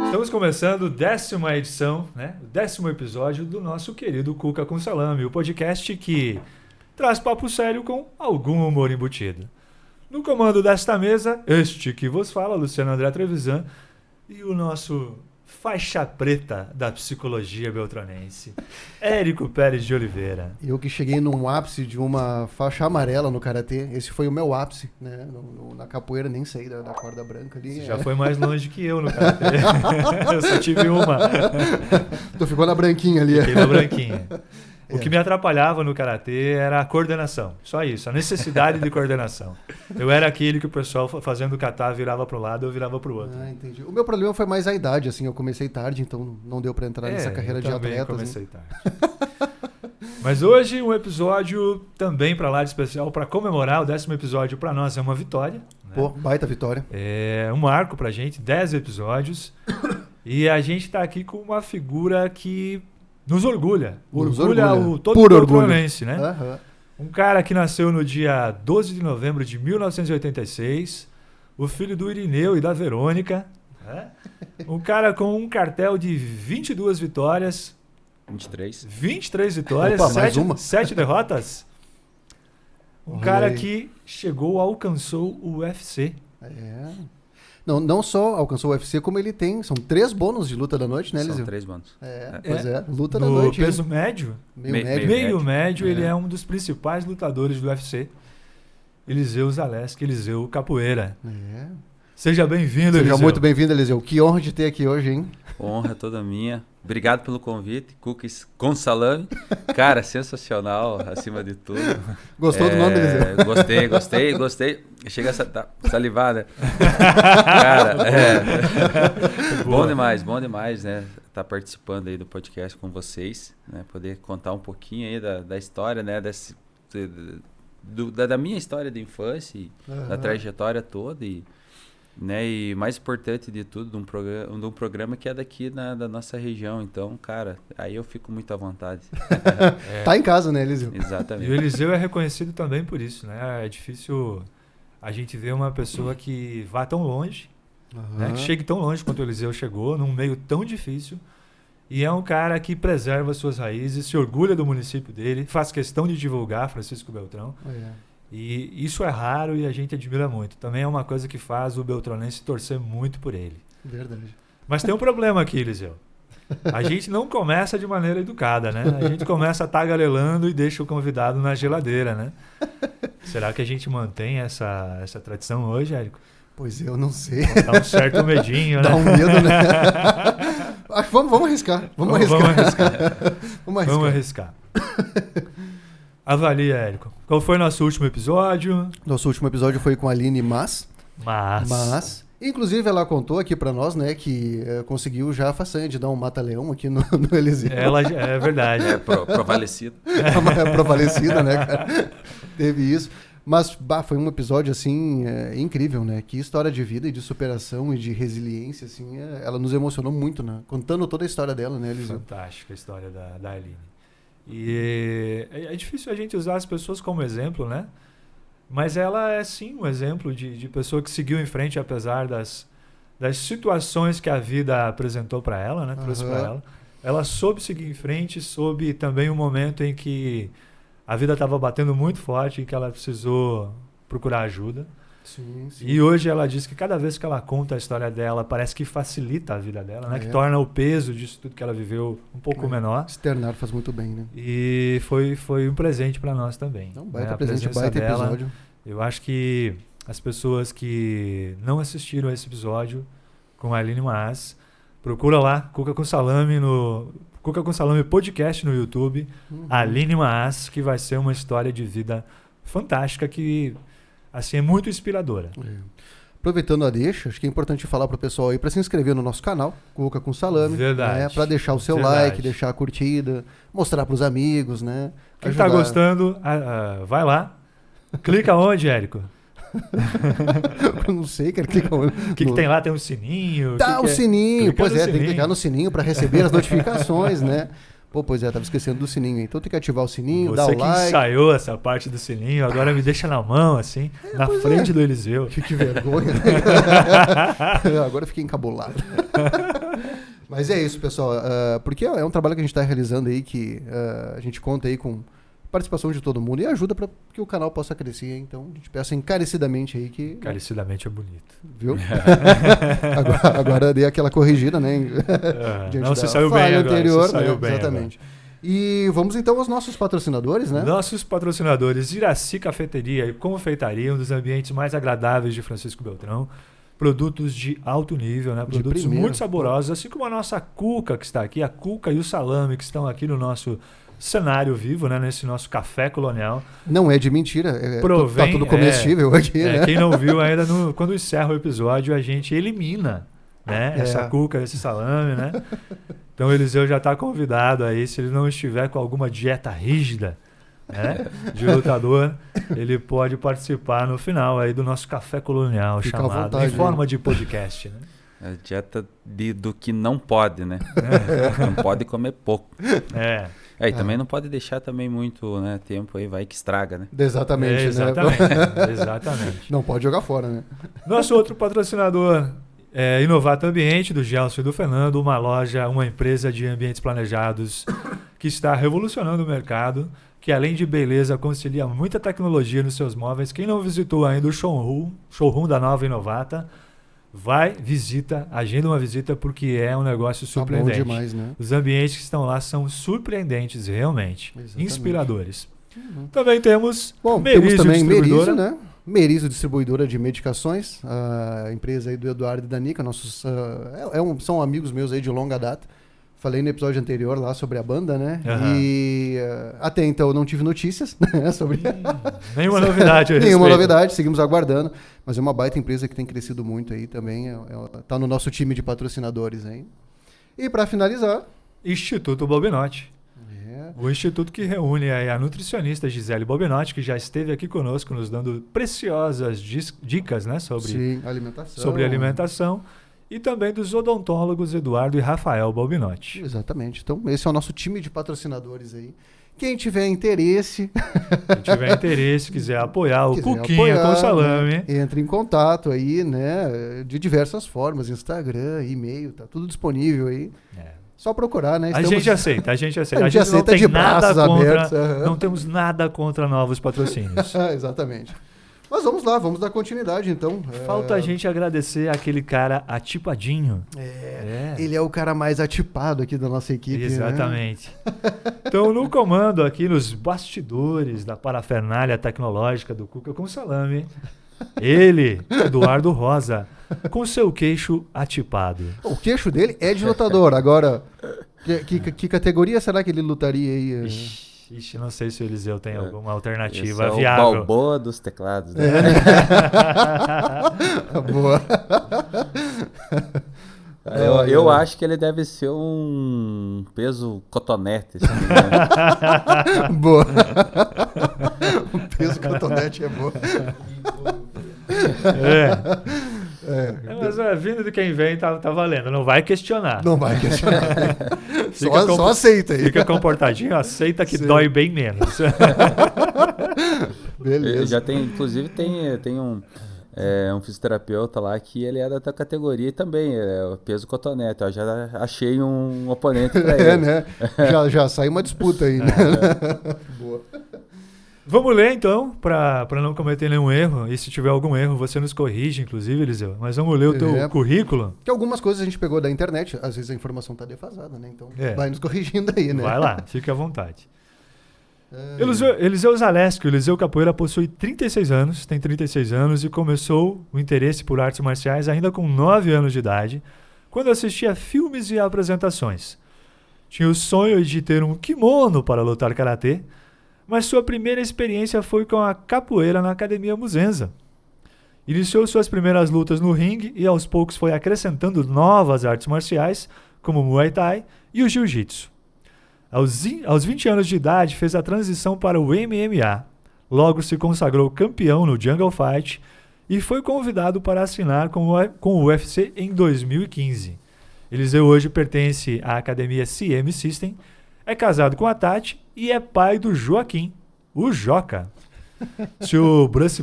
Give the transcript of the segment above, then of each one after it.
Estamos começando a 10ª edição, né? O 10º episódio do nosso querido Cuca com Salame, o podcast que traz papo sério com algum humor embutido. No comando desta mesa, este que vos fala, Luciano André Trevisan, e o nosso faixa preta da psicologia beltranense, Érico Pérez de Oliveira. Eu que cheguei num ápice de uma faixa amarela no karatê, esse foi o meu ápice, né? Na capoeira nem saí da corda branca ali. Você já foi mais longe que eu no karatê. Eu só tive uma. Tu ficou na branquinha ali. Fiquei na branquinha. O que me atrapalhava no karatê era a coordenação. Só isso, a necessidade de coordenação. Eu era aquele que o pessoal fazendo kata virava para um lado, eu virava para o outro. Ah, entendi. O meu problema foi mais a idade, assim, eu comecei tarde, então não deu para entrar nessa carreira de atleta. Eu comecei tarde. Mas hoje um episódio também para lá de especial, para comemorar o 10º episódio, para nós é uma vitória. Né? Pô, baita vitória. É um marco pra gente, 10 episódios. E a gente tá aqui com uma figura que nos orgulha. Orgulha todo o beltranense, né? Um cara que nasceu no dia 12 de novembro de 1986, o filho do Irineu e da Verônica. Né? Um cara com um cartel de 22 vitórias. 23 vitórias, Opa, 7 derrotas. Um cara que alcançou o UFC. É. Não só alcançou o UFC, como ele tem. São 3 bônus de luta da noite, né, Eliseu? São 3 bônus. Luta da noite. No peso médio? Meio médio, ele é um dos principais lutadores do UFC. Eliseu Zaleski, Eliseu Capoeira. É. Seja bem-vindo, Eliseu. Seja muito bem-vindo, Eliseu. Que honra de ter aqui hoje, hein? Honra toda minha. Obrigado pelo convite. Cookies com salame. Cara, sensacional, acima de tudo. Gostou do nome, Eliseu? Gostei. Chega a salivar, né? Cara, bom demais, né? Tá participando aí do podcast com vocês, né? Poder contar um pouquinho aí da história, né? Da minha história de infância, da trajetória toda né, e mais importante de tudo, de um programa que é daqui da nossa região. Então, cara, aí eu fico muito à vontade. Tá em casa, né, Eliseu? Exatamente. E o Eliseu é reconhecido também por isso, né? É difícil a gente ver uma pessoa que vá tão longe, né? Que chegue tão longe quanto o Eliseu chegou, num meio tão difícil. E é um cara que preserva suas raízes, se orgulha do município dele, faz questão de divulgar Francisco Beltrão. E isso é raro e a gente admira muito. Também é uma coisa que faz o beltranense torcer muito por ele. Verdade. Mas tem um problema aqui, Eliseu. A gente não começa de maneira educada, né? A gente começa tagarelando e deixa o convidado na geladeira, né? Será que a gente mantém essa tradição hoje, Érico? Pois eu não sei. Dá um certo medinho, né? Dá um medo, né? Vamos arriscar. Vamos arriscar. Avalia, Érico. Qual foi nosso último episódio? Nosso último episódio foi com a Aline Mas. Inclusive, ela contou aqui pra nós, né, que conseguiu já a façanha de dar um mata-leão aqui no Eliseu. Ela é verdade. Provalecida. Provalecida, né, cara? Teve isso. Mas foi um episódio, assim, incrível, né? Que história de vida e de superação e de resiliência, assim, ela nos emocionou muito, né? Contando toda a história dela, né, Eliseu? Fantástica a história da Aline. E é difícil a gente usar as pessoas como exemplo, né? Mas ela é sim um exemplo de pessoa que seguiu em frente apesar das situações que a vida apresentou para ela, né? Trouxe para ela. Ela soube seguir em frente, soube também um momento em que a vida estava batendo muito forte e que ela precisou procurar ajuda. Sim. E hoje ela diz que cada vez que ela conta a história dela, parece que facilita a vida dela, né? Que torna o peso disso tudo que ela viveu um pouco menor. Externar faz muito bem, né? E foi um presente para nós também. Baita presente, baita episódio. Eu acho que as pessoas que não assistiram a esse episódio com a Aline Mas, procura lá, Cuca com Salame Cuca com Salame podcast no YouTube, Aline Mas, que vai ser uma história de vida fantástica que assim, é muito inspiradora. Aproveitando a deixa, acho que é importante falar pro pessoal aí para se inscrever no nosso canal, Cuca com Salame. Verdade. Né, para deixar o seu like, deixar a curtida, mostrar pros amigos, né? Quem tá gostando, vai lá. Clica onde, Érico? Eu não sei, cara. O que tem lá? Tem um sininho? Tá, o sininho. Pois é, tem que clicar no sininho para receber as notificações, né? Pô, pois é, tava esquecendo do sininho. Então tem que ativar o sininho, dar o like. Você que ensaiou essa parte do sininho, agora me deixa na mão, assim, na frente do Eliseu. Que vergonha. Agora eu fiquei encabulado. Mas é isso, pessoal. Porque é um trabalho que a gente está realizando aí, que a gente conta aí com participação de todo mundo e ajuda para que o canal possa crescer. Então, a gente peça encarecidamente aí que... Encarecidamente é bonito. Viu? agora dei aquela corrigida, né? Não, você saiu bem agora. Anterior, você saiu né? bem Exatamente. Agora. E vamos então aos nossos patrocinadores, né? Nossos patrocinadores, Iraci Cafeteria e Confeitaria, um dos ambientes mais agradáveis de Francisco Beltrão. Produtos de alto nível, né? Produtos muito saborosos, assim como a nossa Cuca que está aqui, a Cuca e o Salame que estão aqui no nosso cenário vivo, né? Nesse nosso café colonial. Não é de mentira, tá tudo comestível aqui, né? Quem não viu ainda, quando encerra o episódio, a gente elimina, né? Essa Cuca, esse salame, né? Então o Eliseu já está convidado aí, se ele não estiver com alguma dieta rígida, né, de lutador, ele pode participar no final aí do nosso café colonial, fica chamado vontade, em forma de podcast, né? A dieta do que não pode, né? Não pode comer pouco. E também não pode deixar também muito, né, tempo aí, vai que estraga, né? Exatamente, exatamente, exatamente. Não pode jogar fora, né? Nosso outro patrocinador é Inovato Ambiente, do Gelson e do Fernando, uma empresa de ambientes planejados que está revolucionando o mercado, que além de beleza concilia muita tecnologia nos seus móveis. Quem não visitou ainda o showroom da nova Inovata, agenda uma visita, porque é um negócio surpreendente. Tá bom demais, né? Os ambientes que estão lá são surpreendentes, realmente. Exatamente. Inspiradores. Também temos Merizo, Merizo, né? Merizo, distribuidora de medicações, a empresa aí do Eduardo e da Nica, são amigos meus aí de longa data. Falei no episódio anterior lá sobre a banda, né? E até então eu não tive notícias sobre... Nenhuma novidade. Nenhuma novidade, seguimos aguardando. Mas é uma baita empresa que tem crescido muito aí também. Tá no nosso time de patrocinadores aí. E para finalizar... Instituto Bobinotti. O instituto que reúne a nutricionista Gisele Bobinotti, que já esteve aqui conosco nos dando preciosas dicas, né, sobre alimentação. E também dos odontólogos Eduardo e Rafael Bobinotti. Exatamente. Então, esse é o nosso time de patrocinadores aí. Quem tiver interesse... quiser apoiar o Cuquinha com salame... Né? Entre em contato aí, né? De diversas formas. Instagram, e-mail, tá tudo disponível aí. Só procurar, né? A gente aceita. A gente não tem de braços abertos. Não temos nada contra novos patrocínios. Exatamente. Mas vamos lá, vamos dar continuidade então. Falta a gente agradecer aquele cara atipadinho. Ele é o cara mais atipado aqui da nossa equipe. Exatamente. Né? Então, no comando aqui, nos bastidores da parafernália tecnológica do Cuca com Salame, ele, Eduardo Rosa, com seu queixo atipado. O queixo dele é de lutador. Agora, que categoria será que ele lutaria aí? Ixi, não sei se o Eliseu tem alguma alternativa Esse viável. É o Balboa dos teclados. Né? Boa. Eu acho que ele deve ser um peso cotonete. Assim, né? Boa. Um peso cotonete é boa. Mas vindo de quem vem, tá valendo. Não vai questionar. Não vai questionar. Só aceita aí. Fica comportadinho, aceita que dói bem menos. Beleza. Já tem, inclusive, tem um fisioterapeuta lá que ele é da tua categoria também, é o peso cotonete. Eu já achei um oponente pra ele. Né? Já sai uma disputa aí. Né? Boa. Vamos ler, então, para não cometer nenhum erro. E se tiver algum erro, você nos corrige, inclusive, Eliseu. Mas vamos ler o teu currículo. Que algumas coisas a gente pegou da internet. Às vezes a informação está defasada, né? Então vai nos corrigindo aí, né? Vai lá, fique à vontade. Eliseu Zaleski. O Eliseu Capoeira possui 36 anos, tem 36 anos e começou o interesse por artes marciais ainda com 9 anos de idade, quando assistia filmes e apresentações. Tinha o sonho de ter um kimono para lutar karatê, mas sua primeira experiência foi com a capoeira na Academia Muzenza. Iniciou suas primeiras lutas no ringue e aos poucos foi acrescentando novas artes marciais, como o Muay Thai e o Jiu-Jitsu. Aos 20 anos de idade, fez a transição para o MMA. Logo se consagrou campeão no Jungle Fight e foi convidado para assinar com o UFC em 2015. Eliseu hoje pertence à academia CM System, é casado com a Tati e é pai do Joaquim, o Joca. Se o Bruce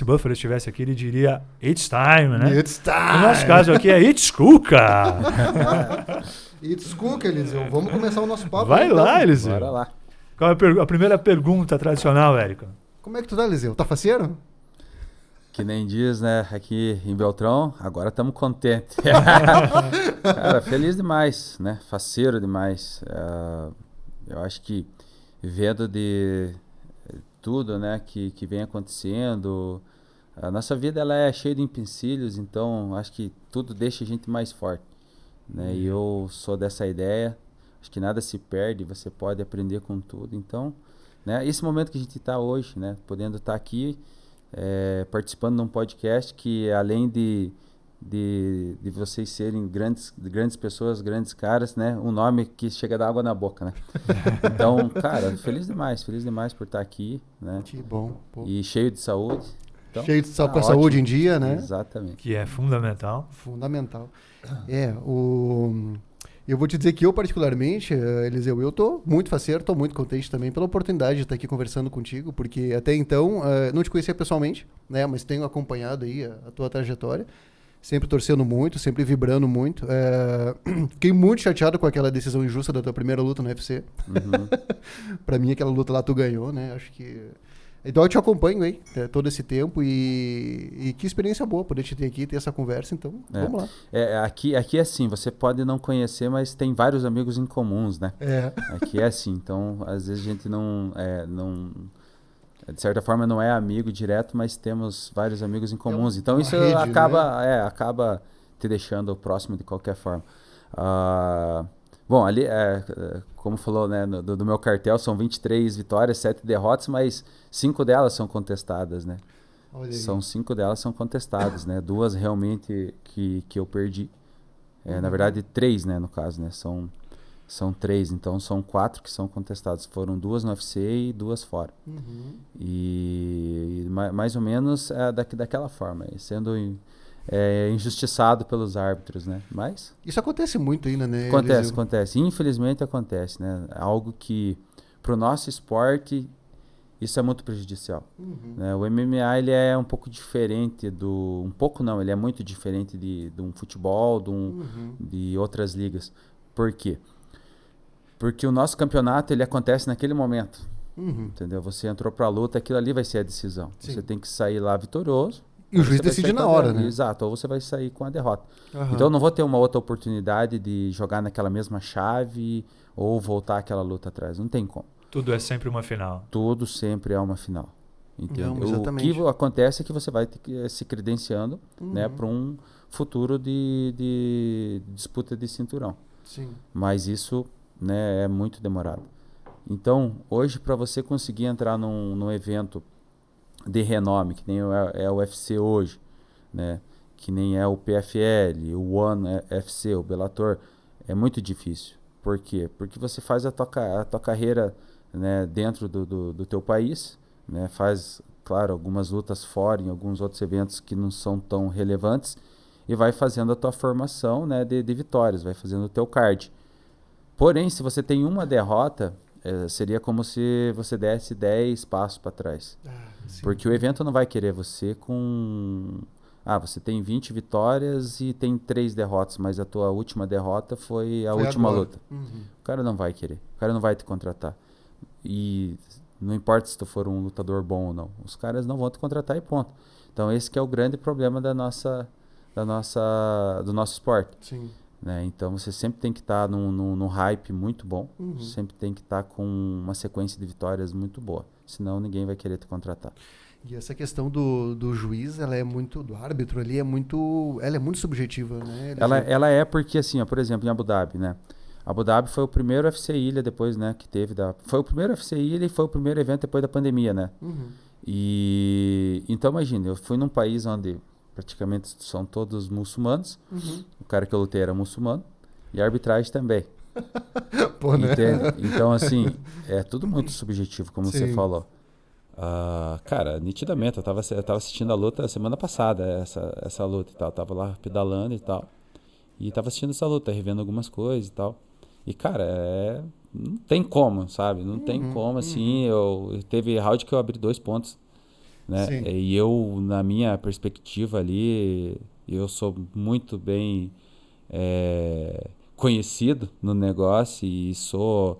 Buffer estivesse aqui, ele diria It's time, né? It's time! No nosso caso aqui é It's Cuca! It's Cuca, Eliseu. Vamos começar o nosso papo. Vai lá, Eliseu. Bora lá. Qual é a primeira pergunta tradicional, Érico? Como é que tu tá, Eliseu? Tá faceiro? Que nem diz, né, aqui em Beltrão, agora estamos contentes. Cara, feliz demais, né? Faceiro demais. Eu acho que vendo de tudo, né, que vem acontecendo, a nossa vida ela é cheia de empecilhos, então acho que tudo deixa a gente mais forte, né? E eu sou dessa ideia. Acho que nada se perde, você pode aprender com tudo. Então, né, esse momento que a gente está hoje, né, podendo estar aqui, participando de um podcast que, além de vocês serem grandes pessoas, grandes caras, né, um nome que chega a dar água na boca, né? Então, cara, feliz demais por estar aqui, né? Que bom. Pô. E cheio de saúde. Então, cheio de com a saúde em dia, né? Exatamente. Que é fundamental. Fundamental. Eu vou te dizer que eu, particularmente, Eliseu, eu tô muito faceiro, tô muito contente também pela oportunidade de estar aqui conversando contigo, porque até então, não te conhecia pessoalmente, né, mas tenho acompanhado aí a tua trajetória, sempre torcendo muito, sempre vibrando muito. Fiquei muito chateado com aquela decisão injusta da tua primeira luta no UFC. Uhum. Pra mim, aquela luta lá tu ganhou, né, acho que... Então eu te acompanho aí todo esse tempo e que experiência boa poder te ter aqui, ter essa conversa, então vamos lá. Aqui é assim, você pode não conhecer, mas tem vários amigos em comuns, né? Aqui é assim, então às vezes a gente não de certa forma não é amigo direto, mas temos vários amigos em comuns, então isso rede, acaba te deixando próximo de qualquer forma. Bom, ali, como falou, né, do meu cartel, são 23 vitórias, 7 derrotas, mas 5 delas são contestadas, né? São 5 delas são contestadas, né? 2 realmente que eu perdi. Na verdade, 3, né, no caso, né? São 3, então são 4 que são contestadas. Foram 2 no UFC e 2 fora. Uhum. E mais ou menos daquela forma, sendo... injustiçado pelos árbitros, né? Mas... Isso acontece muito ainda, né? Acontece. Infelizmente acontece, né? Algo que, pro nosso esporte, isso é muito prejudicial. Uhum. Né? O MMA, ele é um pouco diferente do... Um pouco não, ele é muito diferente de um futebol, de outras ligas. Por quê? Porque o nosso campeonato, ele acontece naquele momento. Uhum. Entendeu? Você entrou pra luta, aquilo ali vai ser a decisão. Sim. Você tem que sair lá vitorioso. E o juiz decide na hora, né? Exato, ou você vai sair com a derrota. Uhum. Então eu não vou ter uma outra oportunidade de jogar naquela mesma chave ou voltar aquela luta atrás. Não tem como. Tudo é sempre uma final. Tudo sempre é uma final. Entendeu? Não, exatamente. O que acontece é que você vai se credenciando, né, para um futuro de disputa de cinturão. Sim. Mas isso, né, é muito demorado. Então, hoje, para você conseguir entrar num evento de renome, que nem é o UFC hoje, né? Que nem é o PFL, o One FC, o Bellator, é muito difícil. Por quê? Porque você faz a tua carreira, né, dentro do teu país, né? Faz, claro, algumas lutas fora, em alguns outros eventos que não são tão relevantes, e vai fazendo a tua formação, né, de vitórias, vai fazendo o teu card. Porém, se você tem uma derrota, seria como se você desse 10 passos para trás. Porque o evento não vai querer você com... você tem 20 vitórias e tem 3 derrotas, mas a tua última derrota foi a última luta. Uhum. O cara não vai querer, o cara não vai te contratar. E não importa se tu for um lutador bom ou não, os caras não vão te contratar e ponto. Então esse que é o grande problema do nosso esporte. Sim. Né? Então você sempre tem que estar num hype muito bom, sempre tem que estar com uma sequência de vitórias muito boa, senão ninguém vai querer te contratar. E essa questão do juiz, ela é muito, do árbitro ali, ela é muito subjetiva, né? Ela é porque, assim, por exemplo, em Abu Dhabi, né? Abu Dhabi foi o primeiro UFC Ilha depois, né, que teve foi o primeiro UFC Ilha e foi o primeiro evento depois da pandemia, né? Uhum. E então imagina, eu fui num país onde praticamente são todos muçulmanos. O cara que eu lutei era muçulmano. E a arbitragem também. Pô, né? Então, assim, é tudo muito subjetivo, como você falou. Cara, nitidamente, eu tava assistindo a luta semana passada, essa luta e tal. Eu tava lá pedalando e tal. E tava assistindo essa luta, revendo algumas coisas e tal. E, cara, não tem como, sabe? Não tem como, assim. Teve round que eu abri 2 pontos, né? Sim. E eu, na minha perspectiva ali, eu sou muito bem conhecido no negócio e sou...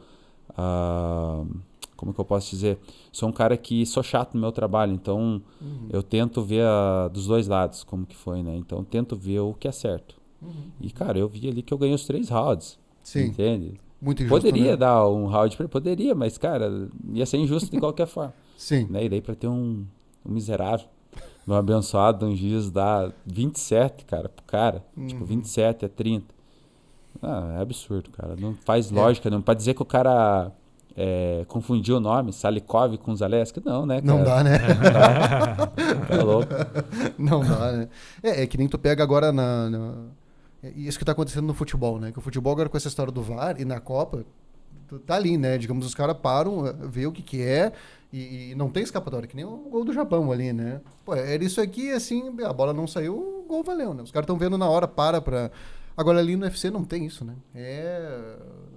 como que eu posso dizer? Sou um cara que sou chato no meu trabalho, então eu tento ver dos dois lados como que foi, né? Então tento ver o que é certo. E, cara, eu vi ali que eu ganhei os 3 rounds. Sim. Entende? Muito injusto, poderia, né? dar um round pra ele, poderia, mas, cara, ia ser injusto de qualquer forma. Sim. Né? E daí pra ter um miserável, um abençoado, um juiz dar 27, cara, pro cara. Tipo, 27 a 30. É absurdo, cara. Não faz lógica, não. Pra dizer que o cara confundiu o nome, Salikov com Zaleski, não, né, cara? Não dá, né? Tá louco. Não dá, né? É que nem tu pega agora isso que tá acontecendo no futebol, né? Que o futebol agora com essa história do VAR e na Copa, tá ali, né? Digamos, os caras param, vê o que é e não tem escapatória, que nem o gol do Japão ali, né? Pô, era isso aqui, assim, a bola não saiu, o gol valeu, né? Os caras estão vendo na hora, pra... Agora ali no UFC não tem isso, né?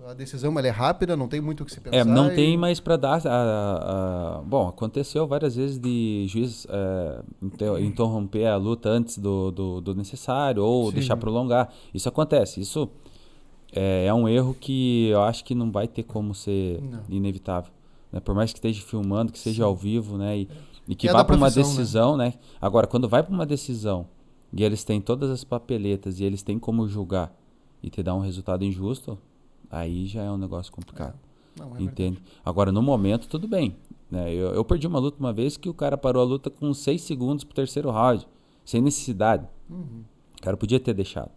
A decisão ela é rápida, não tem muito o que se pensar. Não tem mais para dar... Bom, aconteceu várias vezes de juiz interromper a luta antes do necessário ou deixar prolongar. Isso acontece. Isso é um erro que eu acho que não vai ter como ser inevitável. Né? Por mais que esteja filmando, que seja ao vivo, né? E que vá para uma decisão, né? Agora, quando vai para uma decisão e eles têm todas as papeletas e eles têm como julgar e te dar um resultado injusto, aí já é um negócio complicado. Entende? Verdade. Agora, no momento, tudo bem. Né? Eu perdi uma luta uma vez que o cara parou a luta com 6 segundos pro 3º round, sem necessidade. O cara podia ter deixado.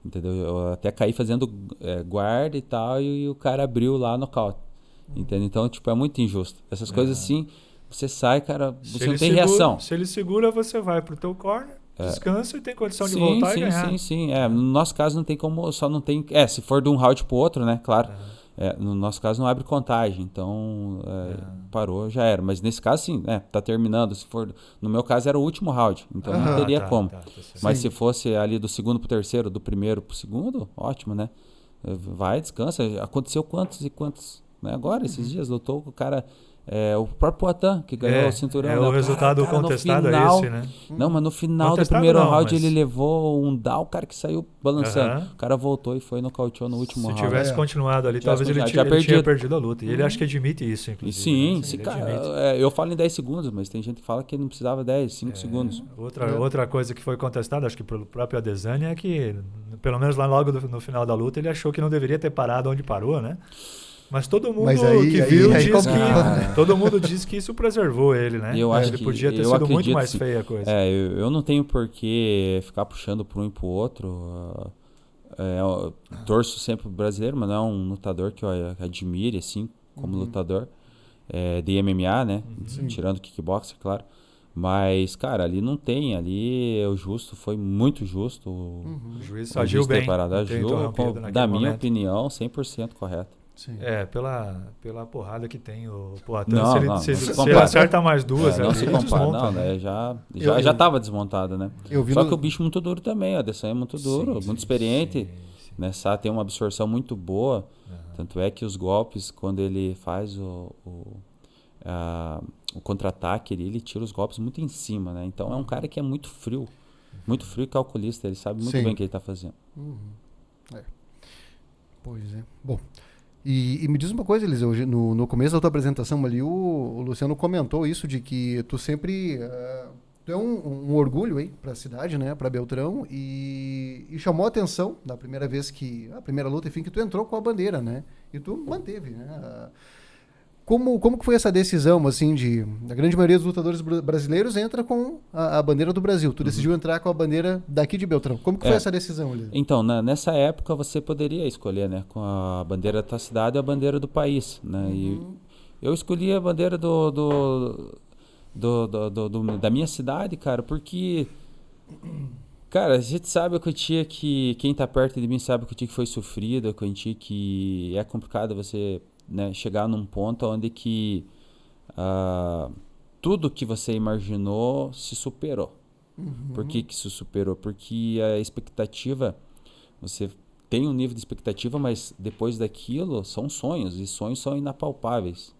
Entendeu? Eu até caí fazendo guarda e tal, e o cara abriu lá no nocaute. Entende? Então, tipo, é muito injusto. Essas coisas assim, você sai, cara, você não tem reação. Se ele segura, você vai pro teu corner, descansa e tem condição de voltar e ganhar. Sim. No nosso caso não tem como, só não tem... se for de um round pro outro, né, claro. No nosso caso não abre contagem, então parou, já era. Mas nesse caso sim, tá terminando. Se for, no meu caso era o último round, então não teria como. Mas se fosse ali do 2º pro 3º, do 1º pro 2º, ótimo, né? Vai, descansa. Aconteceu quantos e quantos, né? Agora, esses dias, lutou com o cara... o próprio Poatan, que ganhou o cinturão. O resultado contestado final, é esse, né? Não, mas no final do primeiro round ele levou um down, o cara que saiu balançando. O cara voltou e foi nocauteou no último round. Se tivesse continuado ali, talvez ele tinha perdido a luta. E ele acho que admite isso, inclusive. Sim, né? Cara, eu falo em 10 segundos, mas tem gente que fala que não precisava 5 segundos. Outra coisa que foi contestada, acho que pelo próprio Adesanya, é que, pelo menos lá logo no final da luta, ele achou que não deveria ter parado onde parou, né? Mas todo mundo todo mundo diz que isso preservou ele, né? Eu acho que podia ter sido muito mais feia a coisa. Eu não tenho por que ficar puxando para um e para o outro. Eu torço sempre pro brasileiro, mas não é um lutador que eu admire, assim, como lutador de MMA, né? Tirando kickboxer, claro. Mas, cara, ali não tem. Ali o justo foi muito justo. O juiz agiu bem. Da minha opinião, 100% correto. Sim. Pela porrada que tem o Poatan. Se ele acerta mais duas, não se compara, desmonta, né? Já estava desmontado, né? Só que o bicho é muito duro também, a Adesanya é muito duro, muito experiente, né? Tem uma absorção muito boa, tanto é que os golpes, quando ele faz o contra-ataque, ele tira os golpes muito em cima, né? Então é um cara que é muito frio e calculista, ele sabe muito bem o que ele está fazendo. Pois é. Bom... E me diz uma coisa, Eliseu, no começo da tua apresentação ali, o Luciano comentou isso de que tu sempre... tu é um orgulho aí pra cidade, né? Pra Beltrão, e chamou a atenção da primeira vez a primeira luta, enfim, que tu entrou com a bandeira, né? E tu manteve, né? Como que foi essa decisão, assim, a grande maioria dos lutadores brasileiros entra com a bandeira do Brasil. Tu decidiu entrar com a bandeira daqui de Beltrão. Como que foi essa decisão, Eliseu? Então, nessa época você poderia escolher, né? Com a bandeira da tua cidade e a bandeira do país, né? E eu escolhi a bandeira da minha cidade, cara, porque... Cara, a gente sabe que quem tá perto de mim sabe que foi sofrido, que é complicado você... Né, chegar num ponto onde que tudo que você imaginou se superou. Por que se superou? Porque a expectativa, você tem um nível de expectativa, mas depois daquilo são sonhos, e sonhos são inapalpáveis,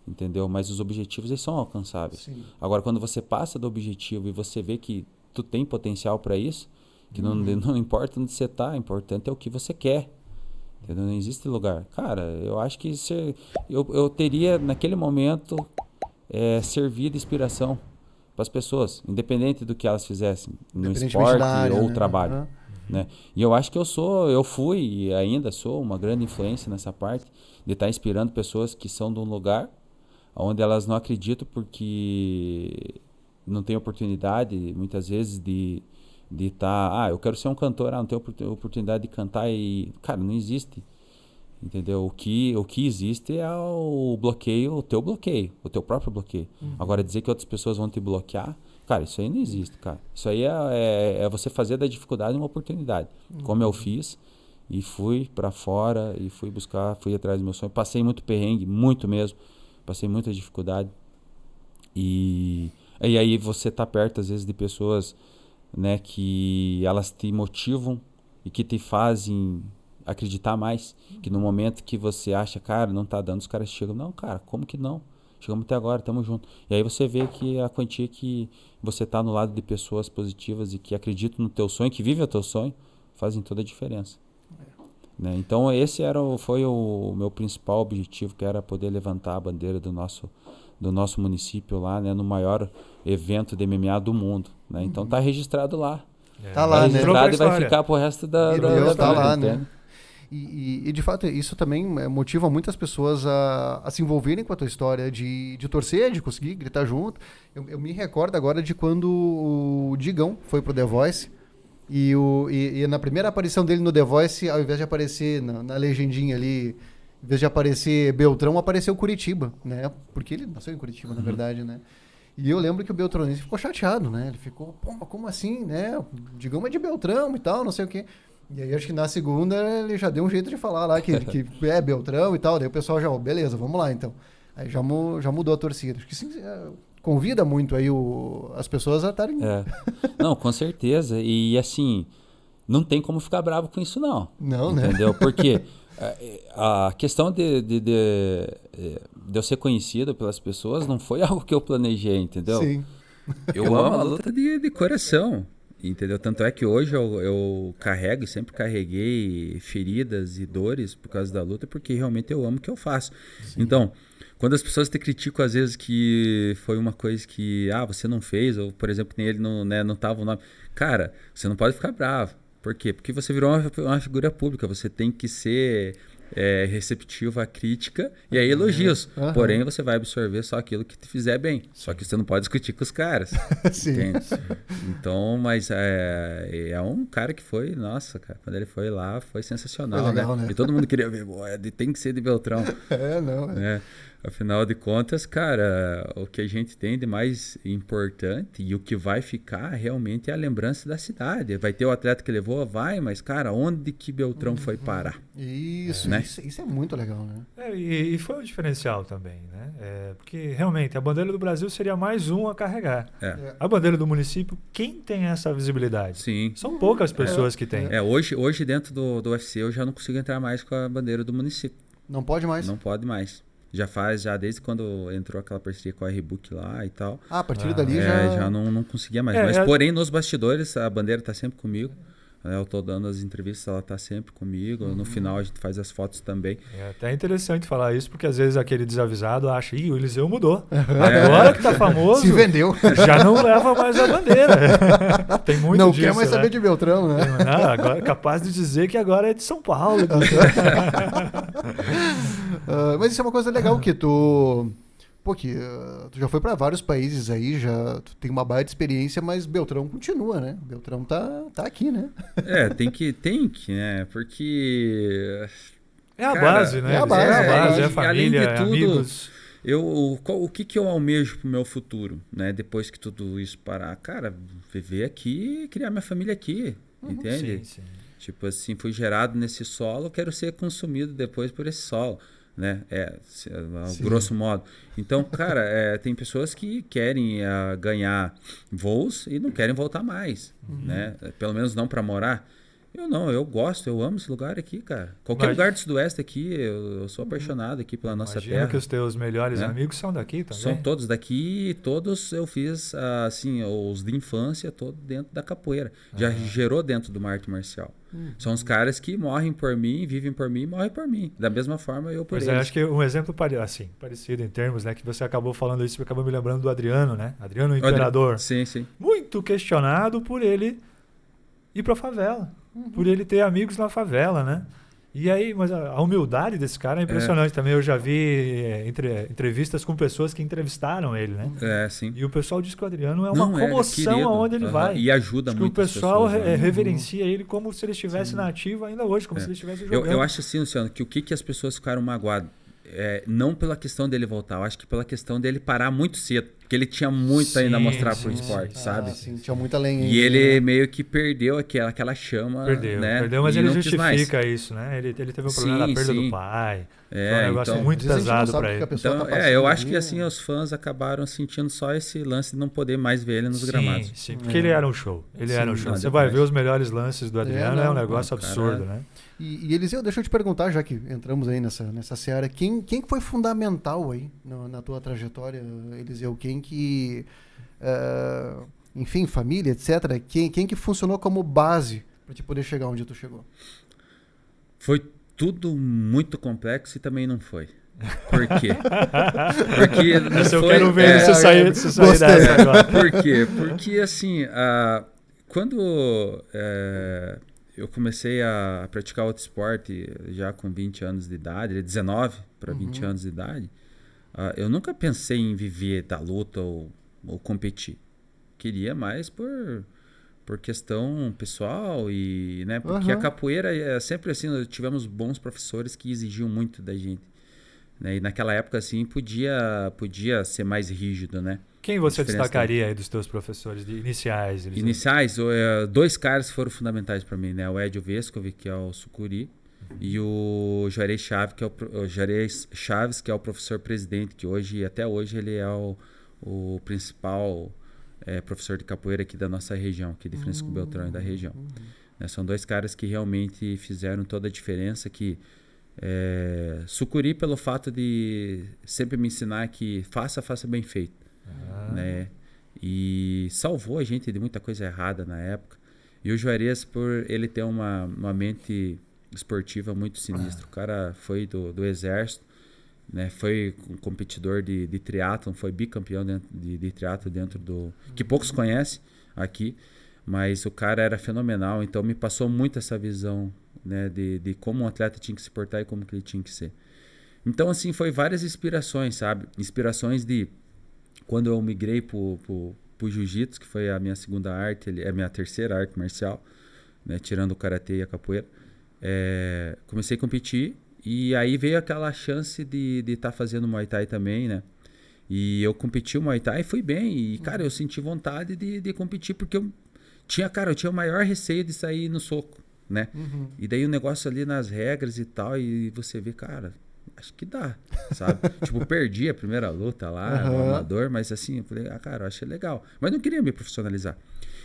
entendeu? Mas os objetivos eles são alcançáveis. Sim. Agora, quando você passa do objetivo e você vê que tu tem potencial para isso, que não importa onde você está, o importante é o que você quer. Entendeu? Não existe lugar. Cara, eu acho que eu teria, naquele momento, servido de inspiração para as pessoas, independente do que elas fizessem, no esporte área, ou trabalho. Né? E eu acho que eu fui e ainda sou uma grande influência nessa parte de estar inspirando pessoas que são de um lugar onde elas não acreditam porque não tem oportunidade, muitas vezes, de estar... eu quero ser um cantor, não tenho oportunidade de cantar e... Cara, não existe. Entendeu? O que existe é o bloqueio, o teu próprio bloqueio. Agora, dizer que outras pessoas vão te bloquear, cara, isso aí não existe, cara. Isso aí é você fazer da dificuldade uma oportunidade. Como eu fiz, e fui pra fora, e fui atrás do meu sonho. Passei muito perrengue, muito mesmo. Passei muita dificuldade. E aí você tá perto, às vezes, de pessoas, né, que elas te motivam e que te fazem acreditar mais, que no momento que você acha, cara, não tá dando, os caras chegam, não, cara, como que não? Chegamos até agora, tamo junto. E aí você vê que a quantia que você tá no lado de pessoas positivas e que acreditam no teu sonho, que vivem o teu sonho, fazem toda a diferença. Né? Então esse foi o meu principal objetivo, que era poder levantar a bandeira do nosso município lá, né, no maior evento de MMA do mundo. Né? Então tá registrado lá. Tá lá, né? Registrado e vai ficar pro resto da vida. Tá lá, né? E de fato isso também motiva muitas pessoas a se envolverem com a tua história, de torcer, de conseguir gritar junto. Eu me recordo agora de quando o Digão foi pro The Voice e na primeira aparição dele no The Voice, ao invés de aparecer na legendinha ali, em vez de aparecer Beltrão, apareceu Curitiba, né? Porque ele nasceu em Curitiba, na verdade, né? E eu lembro que o beltronense ficou chateado, né? Ele ficou, pô, mas como assim, né? O Digão é de Beltrão e tal, não sei o quê. E aí acho que na segunda ele já deu um jeito de falar lá que é Beltrão e tal. Daí o pessoal já, beleza, vamos lá então. Aí já mudou a torcida. Acho que sim, convida muito aí as pessoas a estarem... Não, com certeza. E assim, não tem como ficar bravo com isso não. Não, entendeu? Né? Porque a questão de eu ser conhecido pelas pessoas não foi algo que eu planejei, entendeu? Sim. Eu amo a luta de coração. Entendeu? Tanto é que hoje eu carrego e sempre carreguei feridas e dores por causa da luta, porque realmente eu amo o que eu faço. Sim. Então, quando as pessoas te criticam às vezes que foi uma coisa que você não fez, ou por exemplo, nem ele não tava o nome. Cara, você não pode ficar bravo. Por quê? Porque você virou uma figura pública, você tem que ser receptivo à crítica e a elogios. Porém, você vai absorver só aquilo que te fizer bem. Só que você não pode discutir com os caras. Sim. Entende? Então, mas é um cara que foi, nossa, cara, quando ele foi lá, foi sensacional, legal, né? E todo mundo queria ver, tem que ser de Beltrão. Afinal de contas, cara, o que a gente tem de mais importante e o que vai ficar realmente é a lembrança da cidade. Vai ter o atleta que levou, mas, cara, onde que Beltrão foi parar? Isso, né? Isso é muito legal, né? E foi um diferencial também, né? Porque realmente a bandeira do Brasil seria mais um a carregar. A bandeira do município, quem tem essa visibilidade? Sim. São poucas pessoas que têm. Hoje dentro do UFC eu já não consigo entrar mais com a bandeira do município. Não pode mais? Não pode mais. Já desde quando entrou aquela parceria com a Reebok lá e tal. A partir dali já não conseguia mais. Mas porém, nos bastidores, a bandeira tá sempre comigo. Eu tô dando as entrevistas, ela tá sempre comigo. No final a gente faz as fotos também. É até interessante falar isso, porque às vezes aquele desavisado acha, o Eliseu mudou. Agora que tá famoso, se vendeu. Já não leva mais a bandeira. Tem muito não disso, quer mais saber de Beltrão, né? Não, agora é capaz de dizer que agora é de São Paulo. Mas isso é uma coisa legal que tu já foi para vários países aí, já tu tem uma baita experiência, mas Beltrão continua, né? Beltrão tá aqui, né? Tem que, né? Porque... É a base, né? É a base, é a família, além de tudo, amigos. O que eu almejo pro meu futuro, né? Depois que tudo isso parar? Cara, viver aqui, criar minha família aqui, entende? Sim. Tipo assim, fui gerado nesse solo, quero ser consumido depois por esse solo. né? Grosso modo. Então, cara, tem pessoas que querem ganhar voos e não querem voltar mais, né? Pelo menos não para morar. Eu não, eu gosto, eu amo esse lugar aqui, cara. Qualquer lugar do Sudoeste aqui, eu sou apaixonado aqui pela nossa terra. Imagino que os teus melhores amigos são daqui também. São todos daqui e todos eu fiz, assim, os de infância, todo dentro da capoeira. Já gerou dentro do arte marcial. São os caras que morrem por mim, vivem por mim e morrem por mim. Da mesma forma eu por eles. Pois acho que um exemplo assim, parecido em termos, né, que você acabou falando isso, acabou me lembrando do Adriano, né? Adriano, o Imperador. Sim, sim. Muito questionado por ele ir pra favela. Por ele ter amigos na favela, né? E aí, mas a humildade desse cara é impressionante também. Eu já vi entrevistas com pessoas que entrevistaram ele, né? Sim. E o pessoal diz que o Adriano é uma comoção aonde ele vai. E ajuda muito. O pessoal reverencia ele como se ele estivesse na ativa ainda hoje, como se ele estivesse jogando. Eu acho assim, Luciano, que o que as pessoas ficaram magoadas? Não pela questão dele voltar, eu acho que pela questão dele parar muito cedo. Porque ele tinha muito ainda a mostrar pro esporte, sabe? Sim, tinha muita lenha. E ele meio que perdeu aquela chama. Perdeu, mas ele justifica isso, né? Ele teve um problema da perda do pai. Foi um negócio muito pesado pra ele. Então, eu acho que assim, os fãs acabaram sentindo só esse lance de não poder mais ver ele nos gramados. Sim, porque ele era um show. Você vai ver os melhores lances do Adriano, é um negócio absurdo, né? E Eliseu, deixa eu te perguntar, já que entramos aí nessa seara, quem foi fundamental aí na tua trajetória, Eliseu? Quem que, enfim, família, etc., quem que funcionou como base para te poder chegar onde tu chegou? Foi tudo muito complexo e também não foi. Por quê? Porque não eu foi, quero ver você sair dessa agora. Por quê? Porque, assim, quando eu comecei a praticar outro esporte já com 20 anos de idade, 19 para 20 anos de idade, eu nunca pensei em viver da luta ou competir. Queria mais por questão pessoal e, né, porque a capoeira é sempre assim, nós tivemos bons professores que exigiam muito da gente, né, e naquela época assim podia ser mais rígido, né. Quem você destacaria aí dos teus professores iniciais? Iniciais, 2 caras foram fundamentais para mim, né, o Edio Vescovi, que é o Sucuri, e o Juarez Chaves, que é o professor presidente, que até hoje ele é o principal professor de capoeira aqui da nossa região, aqui de Francisco Beltrão e da região. Né, são 2 caras que realmente fizeram toda a diferença, que Sucuri pelo fato de sempre me ensinar que faça bem feito, né, e salvou a gente de muita coisa errada na época. E o Juarez, por ele ter uma mente esportiva muito sinistra, o cara foi do exército, né, foi um competidor de triatlon, foi bicampeão de triatlon dentro que poucos conhecem aqui, mas o cara era fenomenal, então me passou muito essa visão, né, de como um atleta tinha que se portar e como que ele tinha que ser. Então, assim, foi várias inspirações, sabe? Inspirações de quando eu migrei pro jiu-jitsu, que foi a minha segunda arte, a minha terceira arte marcial, né, tirando o karatê e a capoeira. Comecei a competir e aí veio aquela chance de estar fazendo Muay Thai também, né? E eu competi o Muay Thai e fui bem. E, cara, eu senti vontade de competir porque eu tinha o maior receio de sair no soco, né? E daí o negócio ali nas regras e tal, e você vê, cara, acho que dá, sabe? Tipo, perdi a primeira luta lá, no amador, mas assim, eu falei, cara, eu achei legal. Mas não queria me profissionalizar.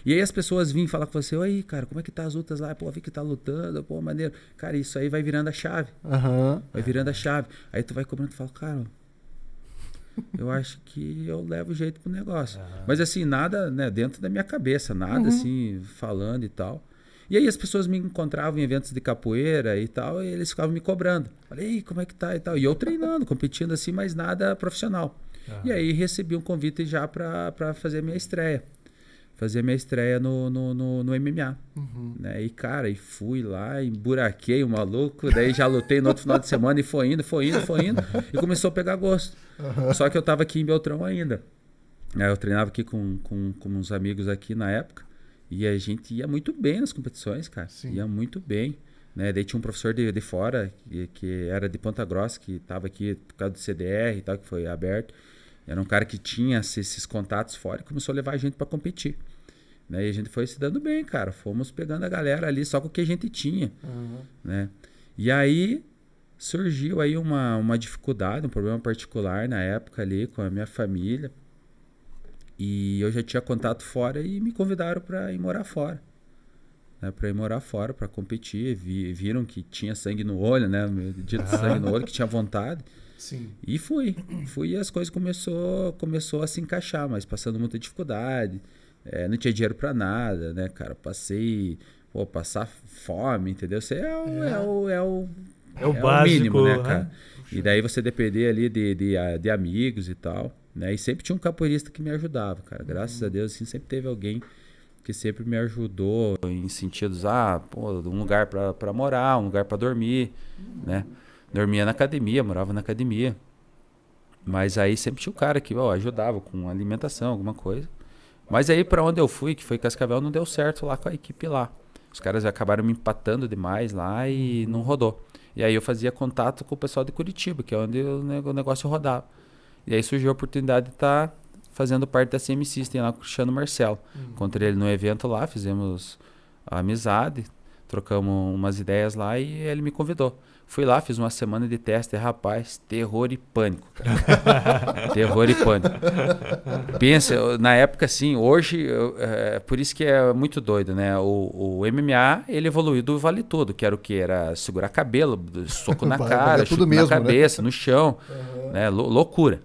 E aí as pessoas vinham falar com você, oi, cara, como é que tá as lutas lá? Pô, vi que tá lutando, pô, maneiro. Cara, isso aí vai virando a chave. Vai virando a chave. Aí tu vai cobrando e fala, cara, eu acho que eu levo jeito pro negócio. Mas assim, nada, né, dentro da minha cabeça, nada assim, falando e tal. E aí as pessoas me encontravam em eventos de capoeira e tal, e eles ficavam me cobrando. Falei, como é que tá e tal. E eu treinando, competindo assim, mas nada profissional. E aí recebi um convite já pra fazer a minha estreia. Fazer minha estreia no MMA. Né? E, cara, fui lá, emburaquei o maluco, daí já lutei no outro final de semana e foi indo, e começou a pegar gosto. Só que eu tava aqui em Beltrão ainda. Eu treinava aqui com uns amigos aqui na época, e a gente ia muito bem nas competições, cara. Sim. Ia muito bem. Né? Daí tinha um professor de fora, que era de Ponta Grossa, que tava aqui por causa do CDR e tal, que foi aberto. Era um cara que tinha esses contatos fora e começou a levar a gente para competir. Né? E a gente foi se dando bem, cara. Fomos pegando a galera ali só com o que a gente tinha. Né? E aí surgiu aí uma dificuldade, um problema particular na época ali com a minha família. E eu já tinha contato fora e me convidaram para ir morar fora. Né, para ir morar fora, para competir. Viram que tinha sangue no olho, né? Dito sangue no olho, que tinha vontade. Sim. E fui e as coisas começou a se encaixar, mas passando muita dificuldade. Não tinha dinheiro para nada, né, cara? Passar fome, entendeu? Isso é o básico, mínimo, né, cara? E daí você depender ali de amigos e tal, né? E sempre tinha um capoeirista que me ajudava, cara. Graças a Deus, assim, sempre teve alguém que sempre me ajudou em sentidos, um lugar para morar, um lugar para dormir, né? Dormia na academia, morava na academia. Mas aí sempre tinha um cara que ajudava com alimentação, alguma coisa. Mas aí para onde eu fui, que foi Cascavel, não deu certo lá com a equipe lá. Os caras acabaram me empatando demais lá e não rodou. E aí eu fazia contato com o pessoal de Curitiba, que é onde o negócio rodava. E aí surgiu a oportunidade de estar fazendo parte da CM System lá com o Cristiano Marcelo. Encontrei ele no evento lá, fizemos a amizade, trocamos umas ideias lá e ele me convidou. Fui lá, fiz uma semana de teste, rapaz, terror e pânico, cara. Terror e pânico. Pensa, na época assim, hoje, por isso que é muito doido, né? O MMA, ele evoluiu do Vale Tudo, que era o quê? Era segurar cabelo, soco na cara, chute na cabeça, no chão, né? Loucura.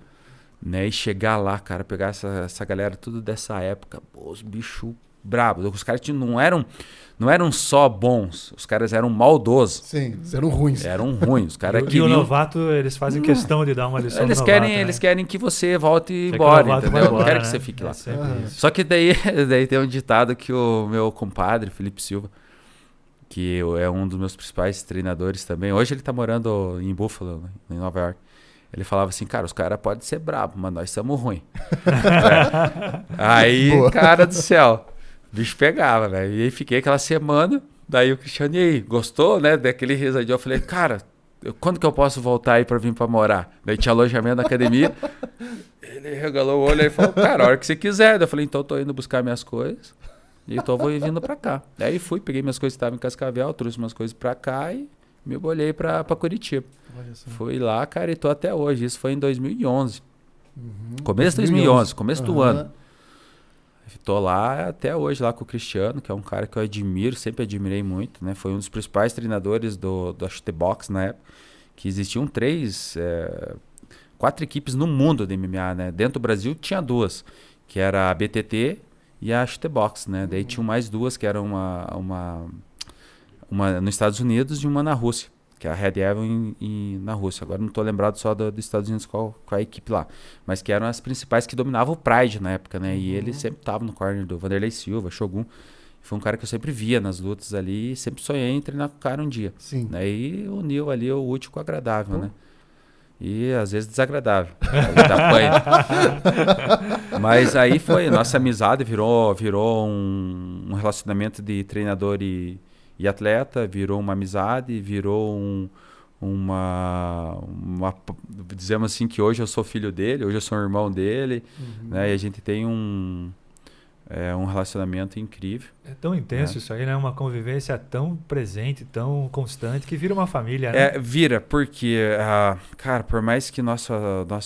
Né? E chegar lá, cara, pegar essa galera tudo dessa época, os bichos brabos. Os caras não eram só bons, os caras eram maldosos. Sim, eram ruins. Eram ruins. Os caras queriam... E o novato, eles fazem questão de dar uma lição eles no querem, novato, eles querem que você volte embora, entendeu? Não querem que você fique lá. Só que daí tem um ditado que o meu compadre, Felipe Silva, que é um dos meus principais treinadores também, hoje ele tá morando em Buffalo, em Nova York. Ele falava assim, cara, os caras podem ser bravos, mas nós somos ruins. Aí, boa. Cara do céu, o bicho pegava, velho. E aí fiquei aquela semana, daí o Cristiano, e aí, gostou, né? Daquele risadinho. Eu falei, cara, quando que eu posso voltar aí pra vir pra morar? Daí tinha alojamento na academia. Ele regalou o olho aí e falou, cara, a hora que você quiser. Daí eu falei, então eu tô indo buscar minhas coisas e tô vindo pra cá. Daí fui, peguei minhas coisas que estavam em Cascavel, trouxe umas coisas pra cá e me bolhei pra Curitiba. Fui lá, cara, e tô até hoje. Isso foi em 2011. Começo de 2011, começo do ano. Tô lá até hoje, lá com o Cristiano, que é um cara que eu admiro, sempre admirei muito, né? Foi um dos principais treinadores do Chutebox na época, que existiam 4 equipes no mundo de MMA, né? Dentro do Brasil tinha 2, que era a BTT e a Chutebox, né? Daí tinham mais 2, que era uma nos Estados Unidos e uma na Rússia, que é a Red Evil na Rússia. Agora não estou lembrado só dos Estados Unidos qual a equipe lá, mas que eram as principais que dominavam o Pride na época, né? E ele sempre estava no corner do Vanderlei Silva, Shogun. Foi um cara que eu sempre via nas lutas ali e sempre sonhei em treinar com o cara um dia. Sim. Né? E uniu ali o útil com o agradável, né? E às vezes desagradável. Mas aí foi, nossa amizade virou um relacionamento de treinador e atleta, virou uma amizade, virou dizemos assim que hoje eu sou filho dele, hoje eu sou irmão dele, né? E a gente tem um relacionamento incrível. É tão intenso isso aí, né? Uma convivência tão presente, tão constante, que vira uma família, né? Vira, porque, cara, por mais que nosso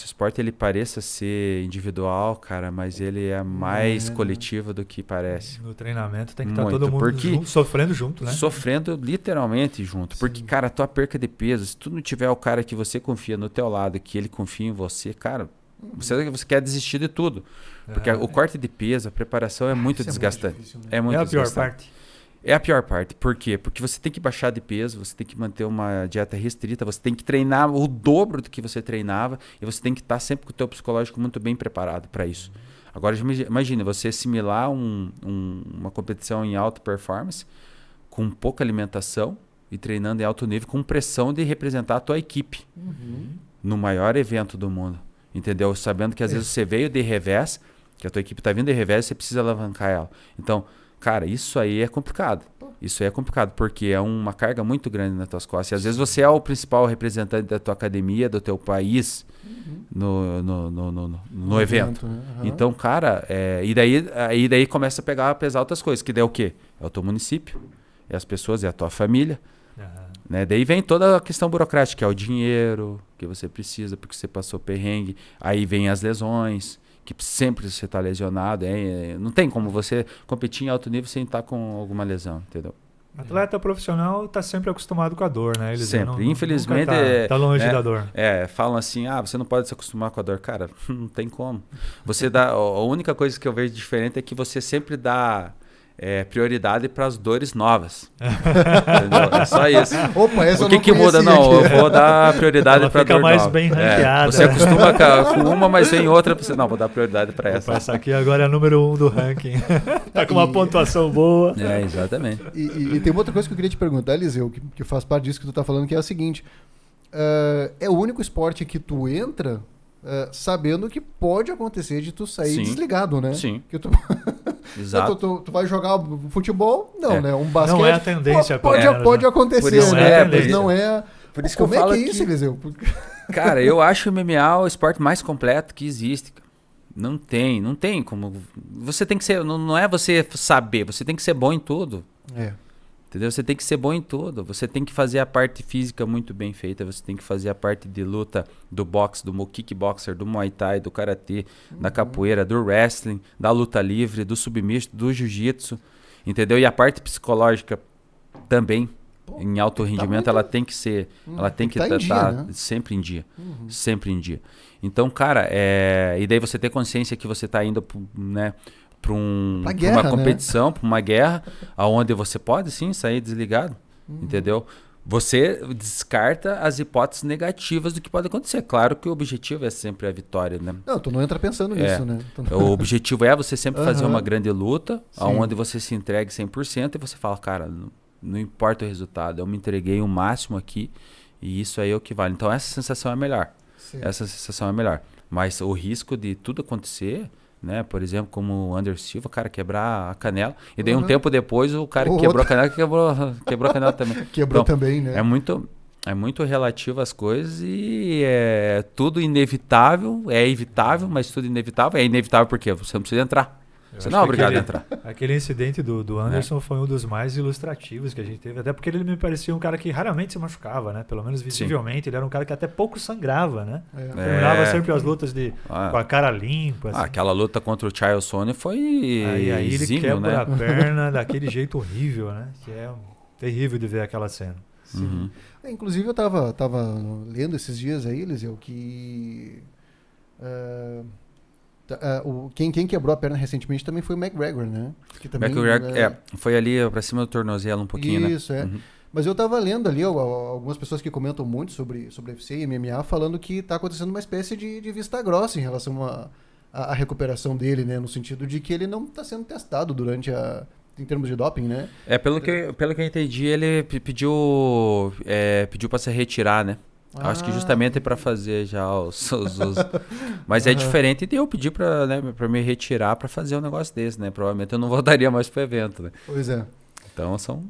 esporte ele pareça ser individual, cara, mas ele é mais coletivo do que parece. No treinamento tem que estar todo mundo sofrendo junto, né? Sofrendo literalmente junto. Sim. Porque, cara, a tua perca de peso, se tu não tiver o cara que você confia no teu lado, que ele confia em você, cara, você quer desistir de tudo. Porque o corte de peso, a preparação é muito desgastante. É, difícil, né? A pior parte. É a pior parte. Por quê? Porque você tem que baixar de peso, você tem que manter uma dieta restrita, você tem que treinar o dobro do que você treinava e você tem que estar sempre com o teu psicológico muito bem preparado para isso. Agora, imagine você assimilar uma competição em alta performance com pouca alimentação e treinando em alto nível com pressão de representar a tua equipe no maior evento do mundo. Entendeu? Sabendo que às vezes você veio de revés, que a tua equipe está vindo de revés e você precisa alavancar ela. Então, cara, isso aí é complicado. Isso aí é complicado, porque é uma carga muito grande nas tuas costas. E às vezes você é o principal representante da tua academia, do teu país no evento. Então, cara, e daí começa a pesar outras coisas, que daí é o quê? É o teu município, é as pessoas, é a tua família. Né? Daí vem toda a questão burocrática, que é o dinheiro que você precisa, porque você passou perrengue. Aí vem as lesões, que sempre você está lesionado. Não tem como você competir em alto nível sem estar com alguma lesão, entendeu? Atleta profissional está sempre acostumado com a dor, né? Eles sempre. Infelizmente... Tá longe da dor. Falam assim, você não pode se acostumar com a dor. Cara, não tem como. Você dá... A única coisa que eu vejo diferente é que você sempre dá... prioridade para as dores novas. Entendeu? É só isso. Opa, essa o que muda? Não, eu vou dar prioridade para a dor mais nova. Bem ranqueada. Você acostuma com uma, mas vem outra. Você, não, vou dar prioridade para essa. Essa aqui agora é a número 1 do ranking. Tá com uma pontuação boa. Exatamente. E tem uma outra coisa que eu queria te perguntar, Eliseu, que faz parte disso que tu tá falando, que é a seguinte. É o único esporte que tu entra... sabendo que pode acontecer de tu sair desligado, né? Sim. Que tu... Exato. tu vai jogar futebol? Não, né? Um basquete... Não é a tendência. Pode acontecer, isso, né? Mas não é... Por isso que eu falo isso, Eliseu? Cara, eu acho o MMA o esporte mais completo que existe. Não tem como... Você tem que ser... Não é você saber, você tem que ser bom em tudo. Entendeu? Você tem que ser bom em tudo. Você tem que fazer a parte física muito bem feita. Você tem que fazer a parte de luta do boxe, do kickboxer, do muay thai, do karatê, da capoeira, do wrestling, da luta livre, do submisto, do jiu-jitsu. Entendeu? E a parte psicológica também, em alto rendimento, ela tem que ser... ela tem que estar né? sempre em dia. Sempre em dia. Então, cara, e daí você ter consciência que você está indo, né... para uma competição, para uma guerra, aonde você pode sim sair desligado, entendeu? Você descarta as hipóteses negativas do que pode acontecer. Claro que o objetivo é sempre a vitória, né? Não, tu não entra pensando nisso, né? O objetivo é você sempre fazer uma grande luta, aonde você se entregue 100% e você fala, cara, não importa o resultado, eu me entreguei o máximo aqui e isso aí é o que vale. Então essa sensação é melhor. Sim. Essa sensação é melhor. Mas o risco de tudo acontecer... Né? Por exemplo, como o Anderson Silva, cara, quebrar a canela. E daí um tempo depois o cara que quebrou a canela quebrou a canela também. Quebrou então, também, né? É muito relativo às coisas e é tudo inevitável, é evitável, mas tudo inevitável. É inevitável porque você não precisa entrar. Você não é obrigado a entrar. Aquele incidente do Anderson foi um dos mais ilustrativos que a gente teve. Até porque ele me parecia um cara que raramente se machucava, né? Pelo menos visivelmente. Sim. Ele era um cara que até pouco sangrava, né? Terminava sempre as lutas com a cara limpa. Assim. Aquela luta contra o Chael Sonnen foi aí ele quebra a perna daquele jeito horrível, né? Que é terrível de ver aquela cena. Sim. Inclusive eu tava lendo esses dias aí, Eliseu, que... quem quebrou a perna recentemente também foi o McGregor, né? Que também, McGregor, foi ali pra cima do tornozelo um pouquinho, né? Isso, Mas eu tava lendo ali algumas pessoas que comentam muito sobre UFC e MMA, falando que tá acontecendo uma espécie de vista grossa em relação à recuperação dele, né? No sentido de que ele não tá sendo testado em termos de doping, né? Pelo que eu entendi, ele pediu pra se retirar, né? Acho que justamente para fazer já os mas é diferente de eu pedir para me retirar para fazer um negócio desse, né? Provavelmente eu não voltaria mais pro evento, né? Pois é. Então são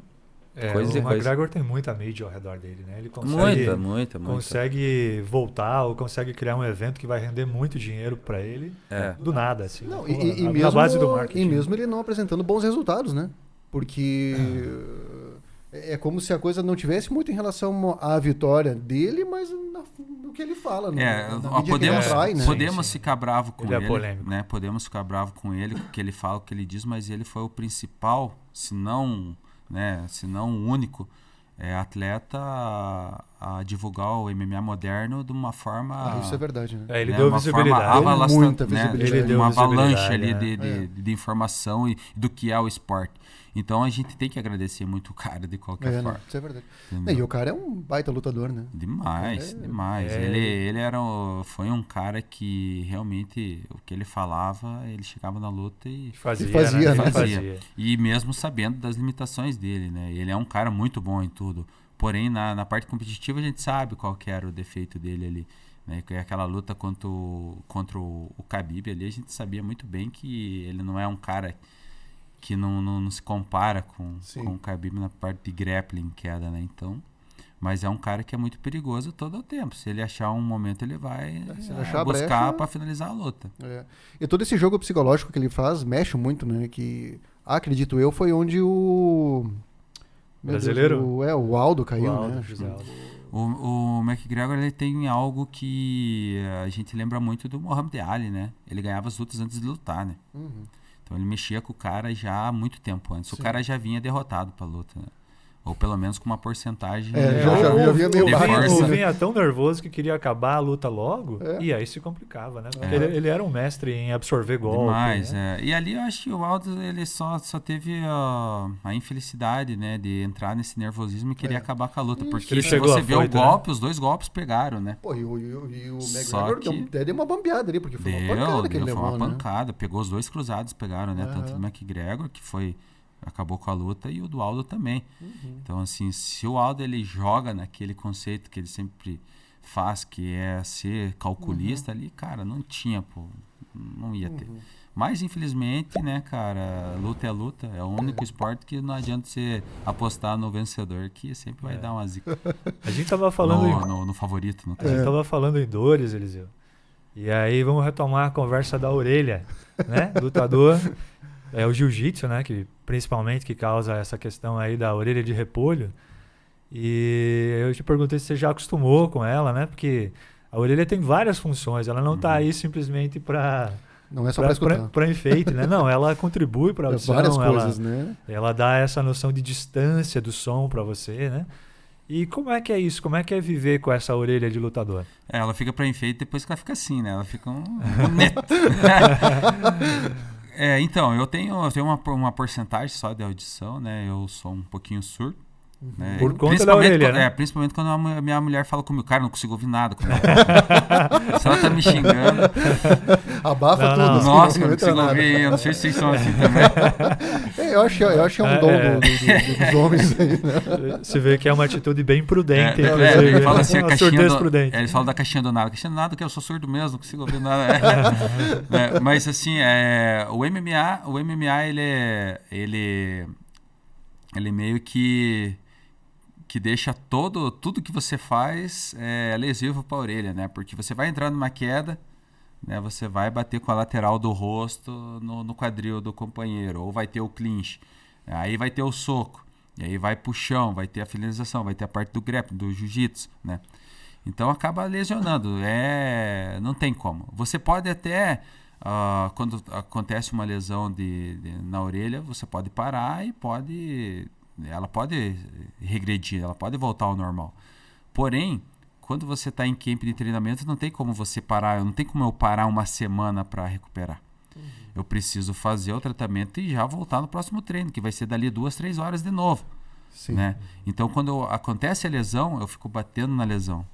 coisas e coisas. O McGregor tem muita mídia ao redor dele, né? Ele muita. Consegue voltar ou consegue criar um evento que vai render muito dinheiro para ele do nada, assim. Não, mesmo, na base do marketing. E mesmo ele não apresentando bons resultados, né? Porque... É como se a coisa não tivesse muito em relação à vitória dele, mas no que ele fala. Podemos ficar bravo com ele, polêmico. Né? Podemos ficar bravo com ele, o que ele fala, o que ele diz, mas ele foi o principal, se não o único atleta a divulgar o MMA moderno de uma forma... isso é verdade, né? Ele deu visibilidade. Deu muita visibilidade. Ele deu uma avalanche ali de informação e do que é o esporte. Então a gente tem que agradecer muito o cara de qualquer forma. Não, isso é verdade. E o cara é um baita lutador, né? Demais. Ele foi um cara que realmente o que ele falava, ele chegava na luta e fazia. E mesmo sabendo das limitações dele, né? Ele é um cara muito bom em tudo. Porém, na parte competitiva a gente sabe qual que era o defeito dele ali. Né? Aquela luta contra o Khabib ali, a gente sabia muito bem que ele não é um cara que não se compara com o Khabib na parte de grappling, queda, né? Então, mas é um cara que é muito perigoso todo o tempo. Se ele achar um momento, ele vai buscar para finalizar a luta. E todo esse jogo psicológico que ele faz mexe muito, né? Que, acredito eu, foi onde o Brasileiro? O Aldo caiu, o Aldo, né? José Aldo. O McGregor, ele tem algo que a gente lembra muito do Muhammad Ali, né? Ele ganhava as lutas antes de lutar, né? Uhum. Então ele mexia com o cara já há muito tempo antes. Sim. O cara já vinha derrotado pra luta, né? Ou pelo menos com uma porcentagem... já vinha meio Ou vinha tão nervoso que queria acabar a luta logo, e aí se complicava, né? Porque ele era um mestre em absorver golpe. Demais, né? E ali eu acho que o Aldo, ele só teve a infelicidade, né? De entrar nesse nervosismo e querer acabar com a luta. Porque se você vê o golpe, os dois golpes pegaram, né? Pô, e o McGregor deu uma bambeada ali, porque foi uma pancada que ele levou, foi uma pancada. Pegou os dois cruzados, pegaram, né? Tanto do McGregor, que acabou com a luta, e o do Aldo também. Então, assim, se o Aldo ele joga naquele conceito que ele sempre faz, que é ser calculista ali, cara, não tinha, não ia ter. Mas, infelizmente, né, cara, luta é luta. É o único esporte que não adianta você apostar no vencedor, que sempre vai dar uma zica. A gente tava falando no favorito. A gente tava falando em dores, Eliseu. E aí vamos retomar a conversa da orelha, né? Lutador. É o jiu-jitsu, né? Que principalmente que causa essa questão aí da orelha de repolho. E eu te perguntei se você já acostumou com ela, né? Porque a orelha tem várias funções. Ela não está aí simplesmente para... Não é só para escutar. Para enfeite, né? Não, ela contribui para a audição. Várias coisas, né? Ela dá essa noção de distância do som para você, né? E como é que é isso? Como é que é viver com essa orelha de lutador? Ela fica para enfeite depois que ela fica assim, né? Ela fica bonita. Então, eu tenho uma porcentagem só de audição, né? Eu sou um pouquinho surdo. Né? Por conta da orelha, né? Principalmente quando a minha mulher fala comigo, cara, não consigo ouvir nada. Se ela tá me xingando... Abafa tudo. Não. Nossa, eu não consigo ouvir. Eu não sei se vocês são assim também. Eu acho que é um dom dos homens aí, né? Você vê que é uma atitude bem prudente. Ele fala assim, prudente. Ele fala da caixinha do nada. Caixinha do nada que eu sou surdo mesmo, não consigo ouvir nada. Mas assim, o MMA, ele meio que deixa tudo que você faz lesivo para a orelha, né? Porque você vai entrar numa queda, né? Você vai bater com a lateral do rosto no quadril do companheiro, ou vai ter o clinch, aí vai ter o soco, e aí vai pro chão, vai ter a finalização, vai ter a parte do grappling, do jiu-jitsu, né? Então acaba lesionando, não tem como. Você pode até, quando acontece uma lesão na orelha, você pode parar e ela pode regredir, ela pode voltar ao normal. Porém, quando você está em camp de treinamento, não tem como você parar, não tem como eu parar uma semana para recuperar. Eu preciso fazer o tratamento e já voltar no próximo treino, que vai ser dali 2-3 horas de novo. Sim. Né? Então, quando acontece a lesão, eu fico batendo na lesão,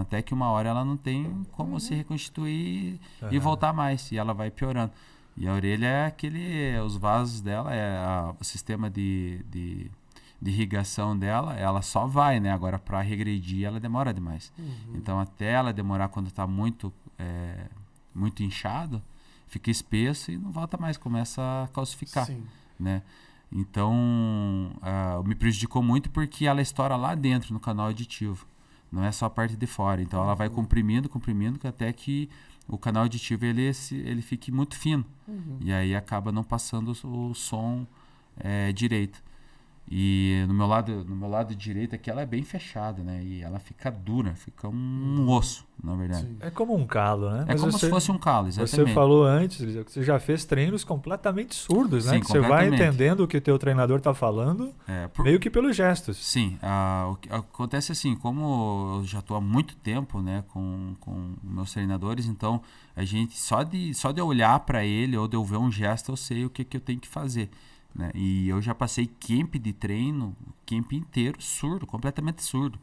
até que uma hora ela não tem como se reconstituir e voltar mais, e ela vai piorando. E a orelha é os vasos dela, o sistema de irrigação dela, ela só vai, né? Agora, para regredir, ela demora demais. Então, até ela demorar quando está muito inchado, fica espesso e não volta mais, começa a calcificar. Sim. Né? Então, me prejudicou muito porque ela estoura lá dentro, no canal auditivo. Não é só a parte de fora. Então, ela vai comprimindo, até que o canal auditivo ele fique muito fino. E aí acaba não passando o som direito. E no meu lado direito aqui ela é bem fechada, né? E ela fica dura, fica um osso, na verdade. Sim. É como um calo, né? Mas como se fosse um calo, exatamente. Você falou antes, que você já fez treinos completamente surdos, né? Sim, que você vai entendendo o que o teu treinador está falando, meio que pelos gestos. Sim, o que acontece assim, como eu já estou há muito tempo, né, com meus treinadores, então a gente só de eu olhar para ele ou de eu ver um gesto, eu sei o que eu tenho que fazer. Né? E eu já passei camp de treino, camp inteiro surdo, completamente surdo.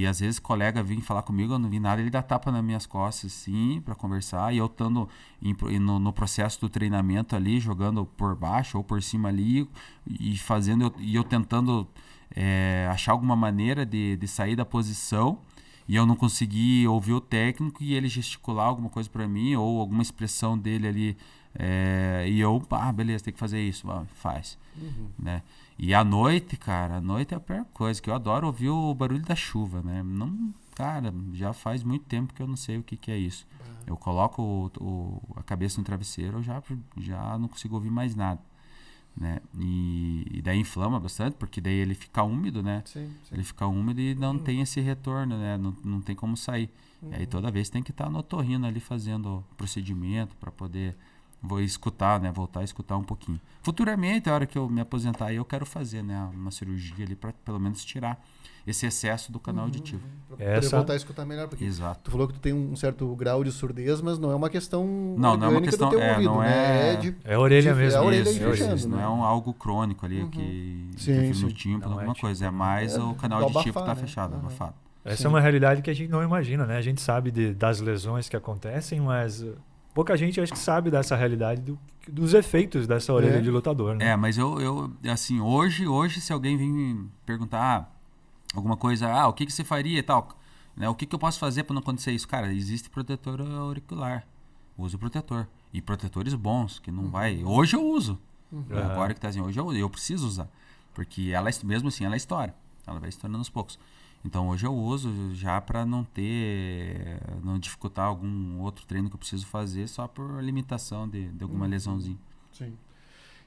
Às vezes colega vem falar comigo, eu não vi nada, ele dá tapa nas minhas costas assim para conversar, e eu estando no processo do treinamento ali, jogando por baixo ou por cima ali e eu tentando achar alguma maneira de sair da posição, e eu não consegui ouvir o técnico e ele gesticular alguma coisa para mim ou alguma expressão dele ali. E eu, beleza, tem que fazer isso, faz. Né? E à noite, cara, é a pior coisa, que eu adoro ouvir o barulho da chuva, né? Não, cara, já faz muito tempo que eu não sei o que é isso. Eu coloco a cabeça no travesseiro, eu já não consigo ouvir mais nada. né? E daí inflama bastante, porque daí ele fica úmido, né? Sim. Ele fica úmido e não tem esse retorno, né? Não tem como sair. E aí toda vez tem que estar no otorrino ali fazendo procedimento para poder escutar, né? Voltar a escutar um pouquinho. Futuramente, a hora que eu me aposentar, eu quero fazer, né? Uma cirurgia ali para pelo menos tirar esse excesso do canal auditivo. Para poder voltar a escutar melhor. Porque Exato. Tu falou que tu tem um certo grau de surdez, mas não é uma questão não é uma questão do teu ouvido, não né? É a orelha mesmo. É a orelha isso, fechando, isso, né? não é algo crônico ali que fica no tímpano, alguma coisa. É mais o canal auditivo está fechado, abafado. Essa é uma realidade que a gente não imagina, né? A gente sabe das lesões que acontecem, mas pouca gente acho que sabe dessa realidade dos efeitos dessa orelha de lutador, né? Mas eu assim, hoje se alguém vir me perguntar alguma coisa, o que você faria e tal, né? O que eu posso fazer para não acontecer isso? Cara, existe protetor auricular. Use o protetor. E protetores bons, que não vai... Hoje eu uso. Agora que tá assim, hoje eu preciso usar. Porque ela, mesmo assim, ela estoura. Ela vai estourando aos poucos. Então hoje eu uso já para não dificultar algum outro treino que eu preciso fazer só por limitação de alguma lesãozinha. Sim.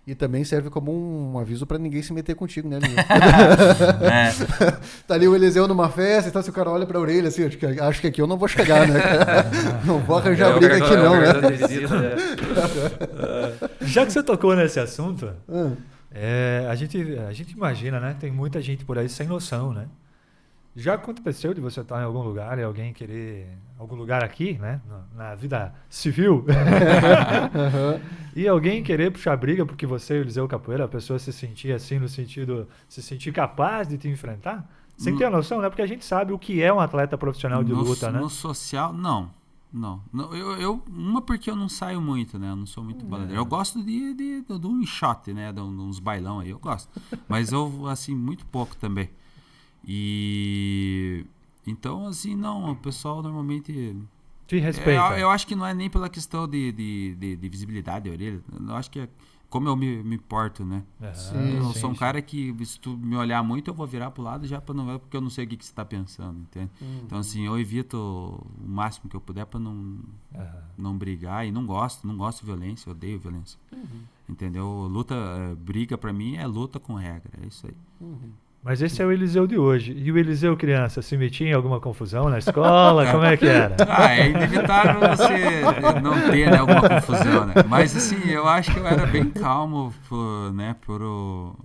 E também serve como um aviso para ninguém se meter contigo, né, Tá ali o Eliseu numa festa, então se o cara olha pra orelha assim, acho que aqui eu não vou chegar, né? Não vou arranjar briga aqui não, né? Já que você tocou nesse assunto, a gente imagina, né? Tem muita gente por aí sem noção, né? Já aconteceu de você estar em algum lugar e alguém querer... Algum lugar aqui, né? Na vida civil. E alguém querer puxar briga porque você, Eliseu Capoeira, a pessoa se sentir assim, no sentido... Se sentir capaz de te enfrentar? Sem ter a noção, né? Porque a gente sabe o que é um atleta profissional de luta, né? No social, não. Uma porque eu não saio muito, né? Eu não sou muito baladeiro. Eu gosto de um shot, né? De uns bailão aí, eu gosto. Mas eu, assim, muito pouco também. E então, assim, não, o pessoal normalmente te respeita. Eu acho que não é nem pela questão de visibilidade da orelha. Eu acho que é como eu me porto, né? Eu sou um cara que, se tu me olhar muito, eu vou virar pro lado já para não ver, porque eu não sei o que você tá pensando, entende? Então, assim, eu evito o máximo que eu puder para não brigar, e não gosto de violência, eu odeio violência. Entendeu? Briga para mim é luta com regra, é isso aí. Mas esse é o Eliseu de hoje. E o Eliseu criança, se metia em alguma confusão na escola? Como é que era? É inevitável você não ter, né, alguma confusão, né? Mas assim, eu acho que eu era bem calmo, né,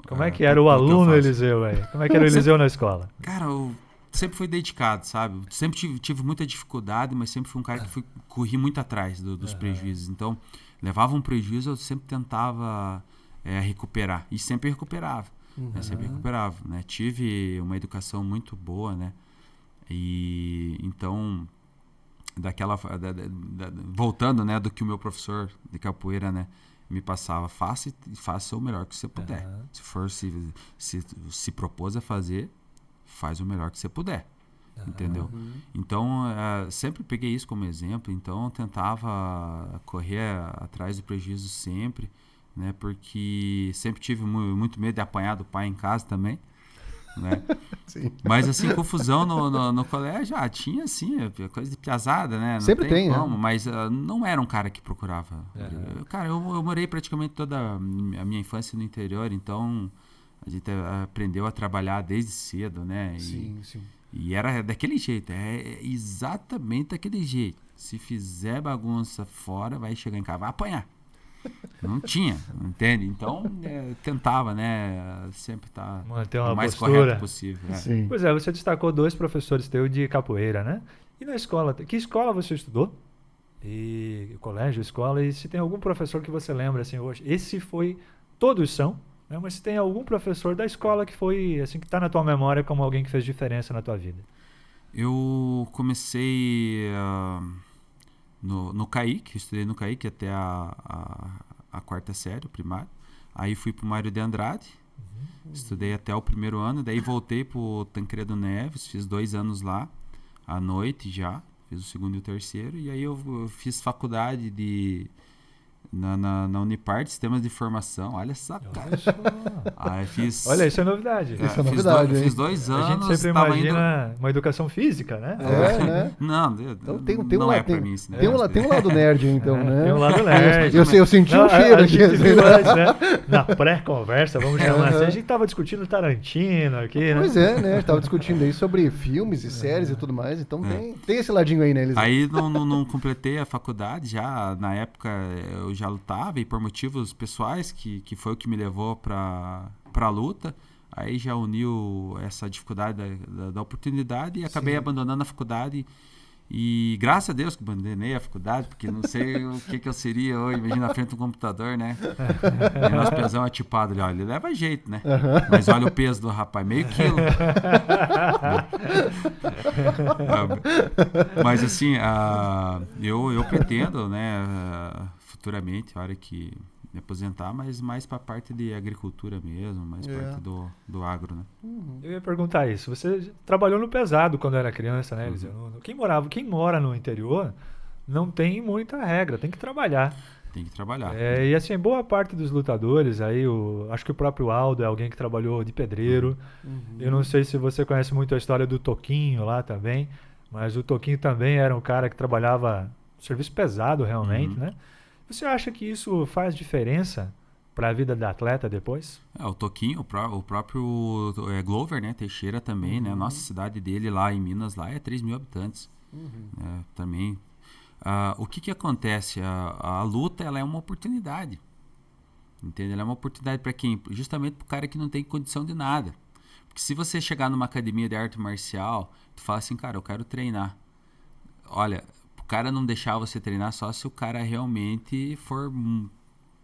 Como é que era o aluno Eliseu aí? Como é que era o Eliseu na escola? Cara, eu sempre fui dedicado, sabe? Sempre tive muita dificuldade, mas sempre fui um cara que corri muito atrás dos prejuízos. Então, levava um prejuízo, eu sempre tentava recuperar. E sempre recuperava. Sempre recuperava, né? Tive uma educação muito boa, né? E então, voltando, né, do que o meu professor de capoeira, né, me passava, faça o melhor que você puder. Se for se propôs a fazer, faz o melhor que você puder. Entendeu? Então, sempre peguei isso como exemplo. Então, eu tentava correr atrás do prejuízo sempre, né? Porque sempre tive muito medo de apanhar do pai em casa também, né? Sim. Mas assim, confusão no colégio, tinha assim, coisa de piazada, né? Não sempre tem como, mas não era um cara que procurava. Cara, eu morei praticamente toda a minha infância no interior, então a gente aprendeu a trabalhar desde cedo, né? Sim. E era daquele jeito, exatamente daquele jeito. Se fizer bagunça fora, vai chegar em casa, vai apanhar. Não tinha, entende? Então, tentava, né? Sempre estar o mais correto possível. Sim. Pois é, você destacou 2 professores teus de capoeira, né? E na escola, que escola você estudou? E colégio, escola, e se tem algum professor que você lembra, assim, hoje? Esse foi, todos são, né? Mas se tem algum professor da escola que foi, assim, que está na tua memória como alguém que fez diferença na tua vida? Eu comecei... No CAIC, estudei no CAIC até a 4ª série, primário. Aí fui pro Mário de Andrade, estudei até o 1º ano, daí voltei pro Tancredo Neves, fiz 2 anos lá, à noite já, fiz o 2º e o 3º, e aí eu fiz faculdade Na Unipar, Sistemas de Informação. Olha essa cara. Aí fiz... Olha, isso é novidade. Isso é novidade, fiz 2 anos. A gente sempre imagina uma educação física, né? Né? Não, então, não é pra mim isso. Tem um lado nerd, então, né? Tem um lado nerd. Eu senti um cheiro aqui. Antes, né? Na pré-conversa, vamos chamar assim, a gente tava discutindo Tarantino aqui, né? Pois é, né? A gente tava discutindo aí sobre filmes e séries e tudo mais, então tem esse ladinho aí, né, Eliseu? Aí não completei a faculdade, já na época eu já lutava, e por motivos pessoais, que foi o que me levou pra luta, aí já uniu essa dificuldade da oportunidade e acabei abandonando a faculdade. E graças a Deus que abandonei a faculdade, porque não sei o que eu seria hoje, imagina na frente do computador, né? E nosso pesão atipado ali, olha, ele leva jeito, né? Mas olha o peso do rapaz, meio quilo. Mas assim, eu pretendo, né, futuramente, a hora que me aposentar, mas mais para a parte de agricultura mesmo, mais parte do agro, né? Eu ia perguntar isso. Você trabalhou no pesado quando era criança, né, Eliseu? Quem mora no interior não tem muita regra, tem que trabalhar. Tem que trabalhar. E assim, boa parte dos lutadores, aí acho que o próprio Aldo é alguém que trabalhou de pedreiro. Eu não sei se você conhece muito a história do Toquinho lá também, mas o Toquinho também era um cara que trabalhava serviço pesado realmente, né? Você acha que isso faz diferença para a vida da atleta depois? O Toquinho, o próprio Glover, né? Teixeira também, né? Nossa cidade dele lá em Minas lá é 3 mil habitantes. Também. O que acontece? A luta, ela é uma oportunidade. Entende? Ela é uma oportunidade para quem? Justamente para o cara que não tem condição de nada. Porque se você chegar numa academia de arte marcial, tu fala assim, cara, eu quero treinar. Olha, o cara não deixar você treinar só se o cara realmente for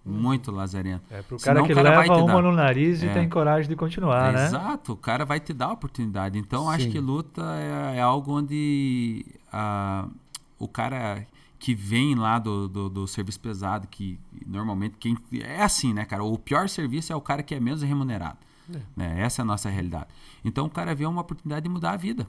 muito lazarento. Pro cara que leva uma no nariz e tem coragem de continuar, né? Exato, o cara vai te dar a oportunidade. Então, acho que luta é algo onde o cara que vem lá do serviço pesado, que normalmente é assim, né, cara? O pior serviço é o cara que é menos remunerado. Né? Essa é a nossa realidade. Então, o cara vê uma oportunidade de mudar a vida.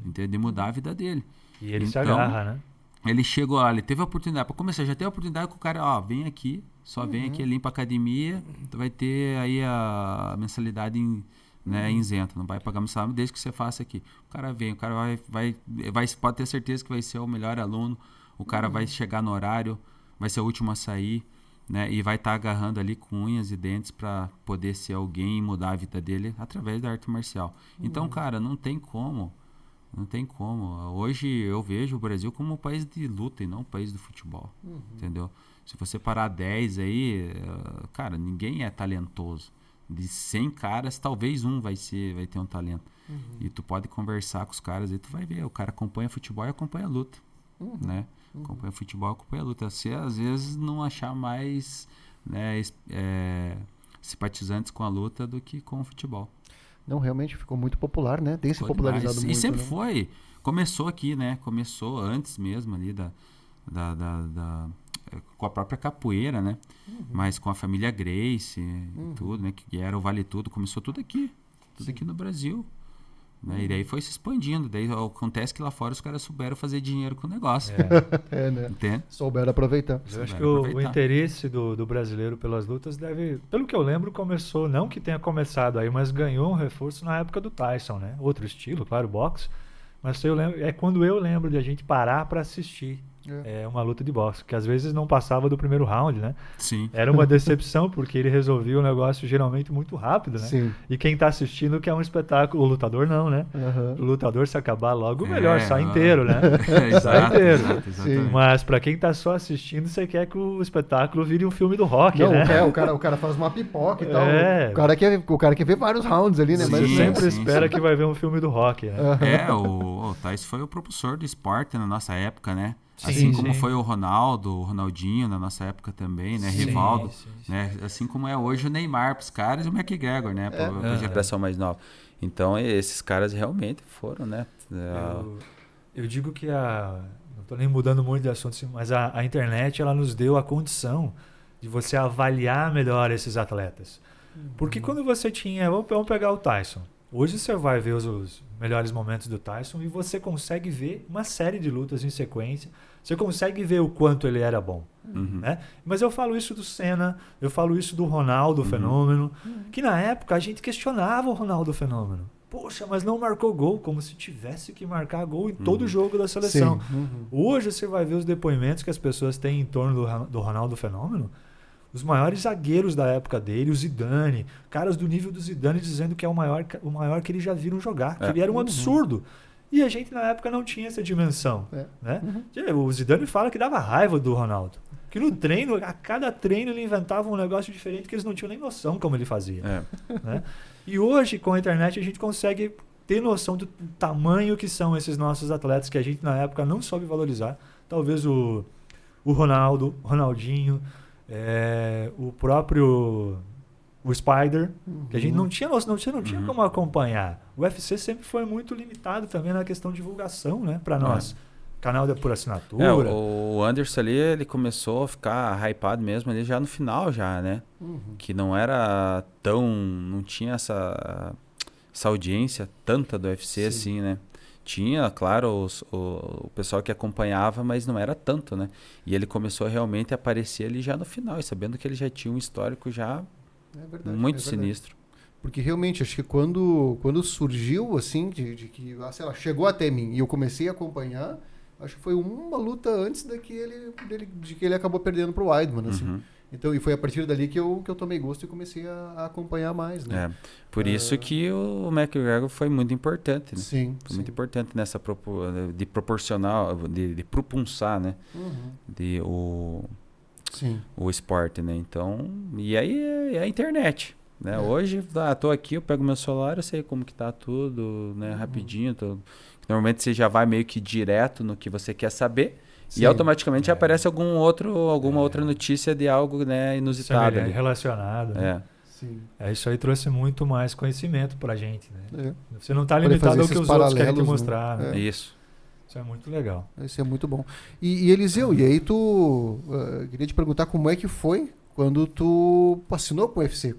Entende? De mudar a vida dele. E ele se agarra, né? Ele chegou lá, ele teve a oportunidade. Para começar, já teve a oportunidade com o cara, vem aqui, vem aqui, limpa a academia, tu vai ter aí a mensalidade isenta, não vai pagar mensalidade desde que você faça aqui. O cara vem, o cara vai pode ter certeza que vai ser o melhor aluno, o cara vai chegar no horário, vai ser o último a sair, né? E vai estar agarrando ali com unhas e dentes para poder ser alguém e mudar a vida dele através da arte marcial. Então, cara, não tem como. Hoje eu vejo o Brasil como um país de luta e não um país do futebol. Entendeu? Se você parar 10 aí, cara, ninguém é talentoso. De 100 caras, talvez um vai ter um talento. E tu pode conversar com os caras e tu vai ver. O cara acompanha futebol e acompanha a luta. Né? Acompanha futebol e acompanha a luta. Você às vezes não achar mais, né, simpatizantes com a luta do que com o futebol. Não, realmente ficou muito popular, né? Tem se popularizado muito. E sempre foi. Começou aqui, né? Começou antes mesmo ali com a própria capoeira, né? Mas com a família Gracie e tudo, né? Que era o Vale Tudo. Começou tudo aqui. Tudo aqui no Brasil. Né? E daí foi se expandindo. Daí acontece que lá fora os caras souberam fazer dinheiro com o negócio. Né? Entende? Souberam aproveitar. Eu acho que o interesse do brasileiro pelas lutas deve, pelo que eu lembro, começou, não que tenha começado aí, mas ganhou um reforço na época do Tyson, né? Outro estilo, claro, boxe. Mas quando eu lembro de a gente parar para assistir uma luta de boxe, que às vezes não passava do primeiro round, né? Sim. Era uma decepção, porque ele resolvia o negócio geralmente muito rápido, né? Sim. E quem tá assistindo quer um espetáculo, o lutador não, né? O lutador, se acabar logo, melhor, sai inteiro, né? Sai inteiro. Exato. Mas pra quem tá só assistindo, você quer que o espetáculo vire um filme do rock, não, né? O cara faz uma pipoca e tal. O cara quer ver vários rounds ali, né? Mas você sempre espera que vai ver um filme do rock, né? O Tyson foi o propulsor do esporte na nossa época, né? Sim, assim como foi o Ronaldinho na nossa época também, né? Rivaldo, né? Assim como é hoje o Neymar pros caras e o McGregor, né? Pra geração mais nova. Então, esses caras realmente foram, né? Eu digo que não tô nem mudando muito de assunto, mas a internet, ela nos deu a condição de você avaliar melhor esses atletas. Porque quando você tinha... Vamos pegar o Tyson. Hoje você vai ver os melhores momentos do Tyson e você consegue ver uma série de lutas em sequência. Você consegue ver o quanto ele era bom. Né? Mas eu falo isso do Senna, eu falo isso do Ronaldo Fenômeno, que na época a gente questionava o Ronaldo Fenômeno. Poxa, mas não marcou gol, como se tivesse que marcar gol em todo jogo da seleção. Hoje você vai ver os depoimentos que as pessoas têm em torno do Ronaldo Fenômeno. Os maiores zagueiros da época dele, o Zidane, caras do nível do Zidane dizendo que é o maior que eles já viram jogar, que ele era um absurdo. E a gente na época não tinha essa dimensão. Né? O Zidane fala que dava raiva do Ronaldo. Que no treino, a cada treino ele inventava um negócio diferente que eles não tinham nem noção como ele fazia. Né? E hoje, com a internet, a gente consegue ter noção do tamanho que são esses nossos atletas que a gente na época não soube valorizar. Talvez o Ronaldinho, o próprio Spider, que a gente não tinha noção, não tinha como acompanhar. O UFC sempre foi muito limitado também na questão de divulgação, né, para nós. Canal por assinatura. O Anderson ali, ele começou a ficar hypado mesmo ali já no final, já, né? Que não era tão... Não tinha essa audiência tanta do UFC assim, né? Tinha, claro, o pessoal que acompanhava, mas não era tanto, né? E ele começou realmente a aparecer ali já no final, e sabendo que ele já tinha um histórico já muito sinistro. Porque realmente, acho que quando surgiu, assim, de que, sei lá, chegou até mim e eu comecei a acompanhar... Acho que foi uma luta antes de que ele acabou perdendo pro Weidman, assim. Então, e foi a partir dali que eu tomei gosto e comecei a acompanhar mais, né? Por isso que o McGregor foi muito importante, né? Sim. Foi muito importante nessa de proporcionar, de propulsar, né? O esporte, né? Então, e aí é a internet, né? Hoje, tô aqui, eu pego meu celular, eu sei como que tá tudo, né? Rapidinho, normalmente você já vai meio que direto no que você quer saber. Sim. E automaticamente aparece alguma outra notícia de algo, né, inusitado. Relacionado. Né? Sim. Isso aí trouxe muito mais conhecimento pra gente. Né? Você não está limitado ao que os outros querem te mostrar. Né? Isso. Isso é muito legal. Isso é muito bom. E Eliseu, e aí queria te perguntar como é que foi quando tu assinou com o UFC?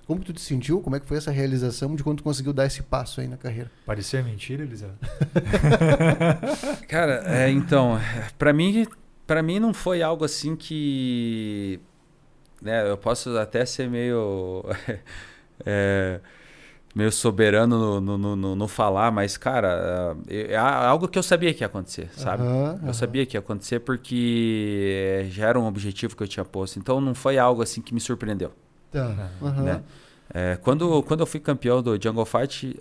Como tu te sentiu? Como é que foi essa realização de quando tu conseguiu dar esse passo aí na carreira? Parecia mentira, Eliseu? Cara, então, pra mim não foi algo assim que... Né, eu posso até ser meio soberano no falar, mas, cara, é algo que eu sabia que ia acontecer, sabe? Eu sabia que ia acontecer porque já era um objetivo que eu tinha posto. Então, não foi algo assim que me surpreendeu. Né? Quando eu fui campeão do Jungle Fight,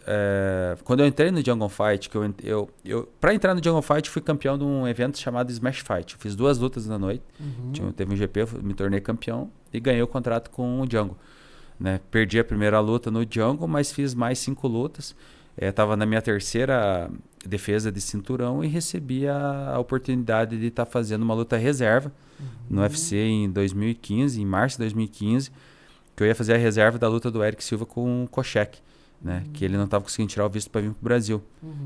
quando eu entrei no Jungle Fight, para entrar no Jungle Fight, fui campeão de um evento chamado Smash Fight. Eu fiz 2 lutas na noite, teve um GP, eu me tornei campeão e ganhei o contrato com o Jungle. Né? Perdi a primeira luta no Jungle, mas fiz mais 5 lutas. Estava na minha 3ª defesa de cinturão e recebi a oportunidade de estar fazendo uma luta reserva no UFC em 2015, em março de 2015, que eu ia fazer a reserva da luta do Eric Silva com o Koscheck, né? Que ele não estava conseguindo tirar o visto para vir pro Brasil.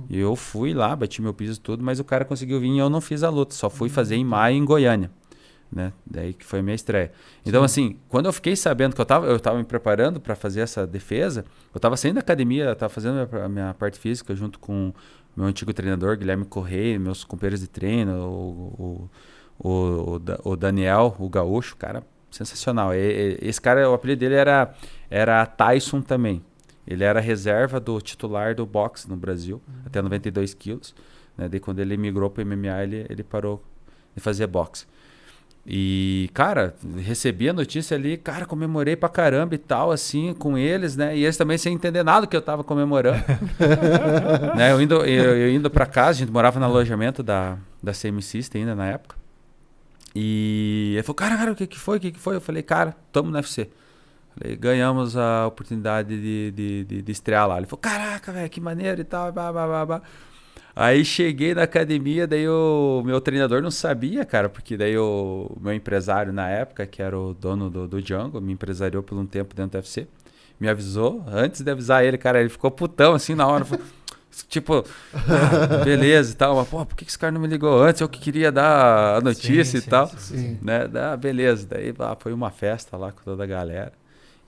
E eu fui lá, bati meu piso e tudo, mas o cara conseguiu vir e eu não fiz a luta, só fui fazer em maio em Goiânia, né? Daí que foi a minha estreia. Então, assim, quando eu fiquei sabendo que eu tava me preparando para fazer essa defesa, eu tava saindo da academia, tava fazendo a minha parte física junto com meu antigo treinador, Guilherme Correia, meus companheiros de treino, o Daniel, o Gaúcho, cara, sensacional. Esse cara, o apelido dele era Tyson também. Ele era reserva do titular do boxe no Brasil, até 92 quilos. Né? Daí quando ele migrou para o MMA, ele parou de fazer boxe. E, cara, recebi a notícia ali, cara, comemorei pra caramba e tal, assim, com eles, né? E eles também sem entender nada do que eu tava comemorando. Né? Eu indo pra casa, a gente morava no alojamento da CM System ainda na época. E ele falou, cara, o que foi? Eu falei, cara, tamo no UFC. Falei, ganhamos a oportunidade de estrear lá. Ele falou, caraca, velho, que maneiro e tal, blá. Aí cheguei na academia, daí o meu treinador não sabia, cara, porque daí o meu empresário na época, que era o dono do Jungle, me empresariou por um tempo dentro do UFC, me avisou. Antes de avisar ele, cara, ele ficou putão assim na hora. Tipo, beleza e tal, mas pô, por que esse cara não me ligou antes? Eu que queria dar a notícia e tal. Sim. Né? Beleza, daí foi uma festa lá com toda a galera.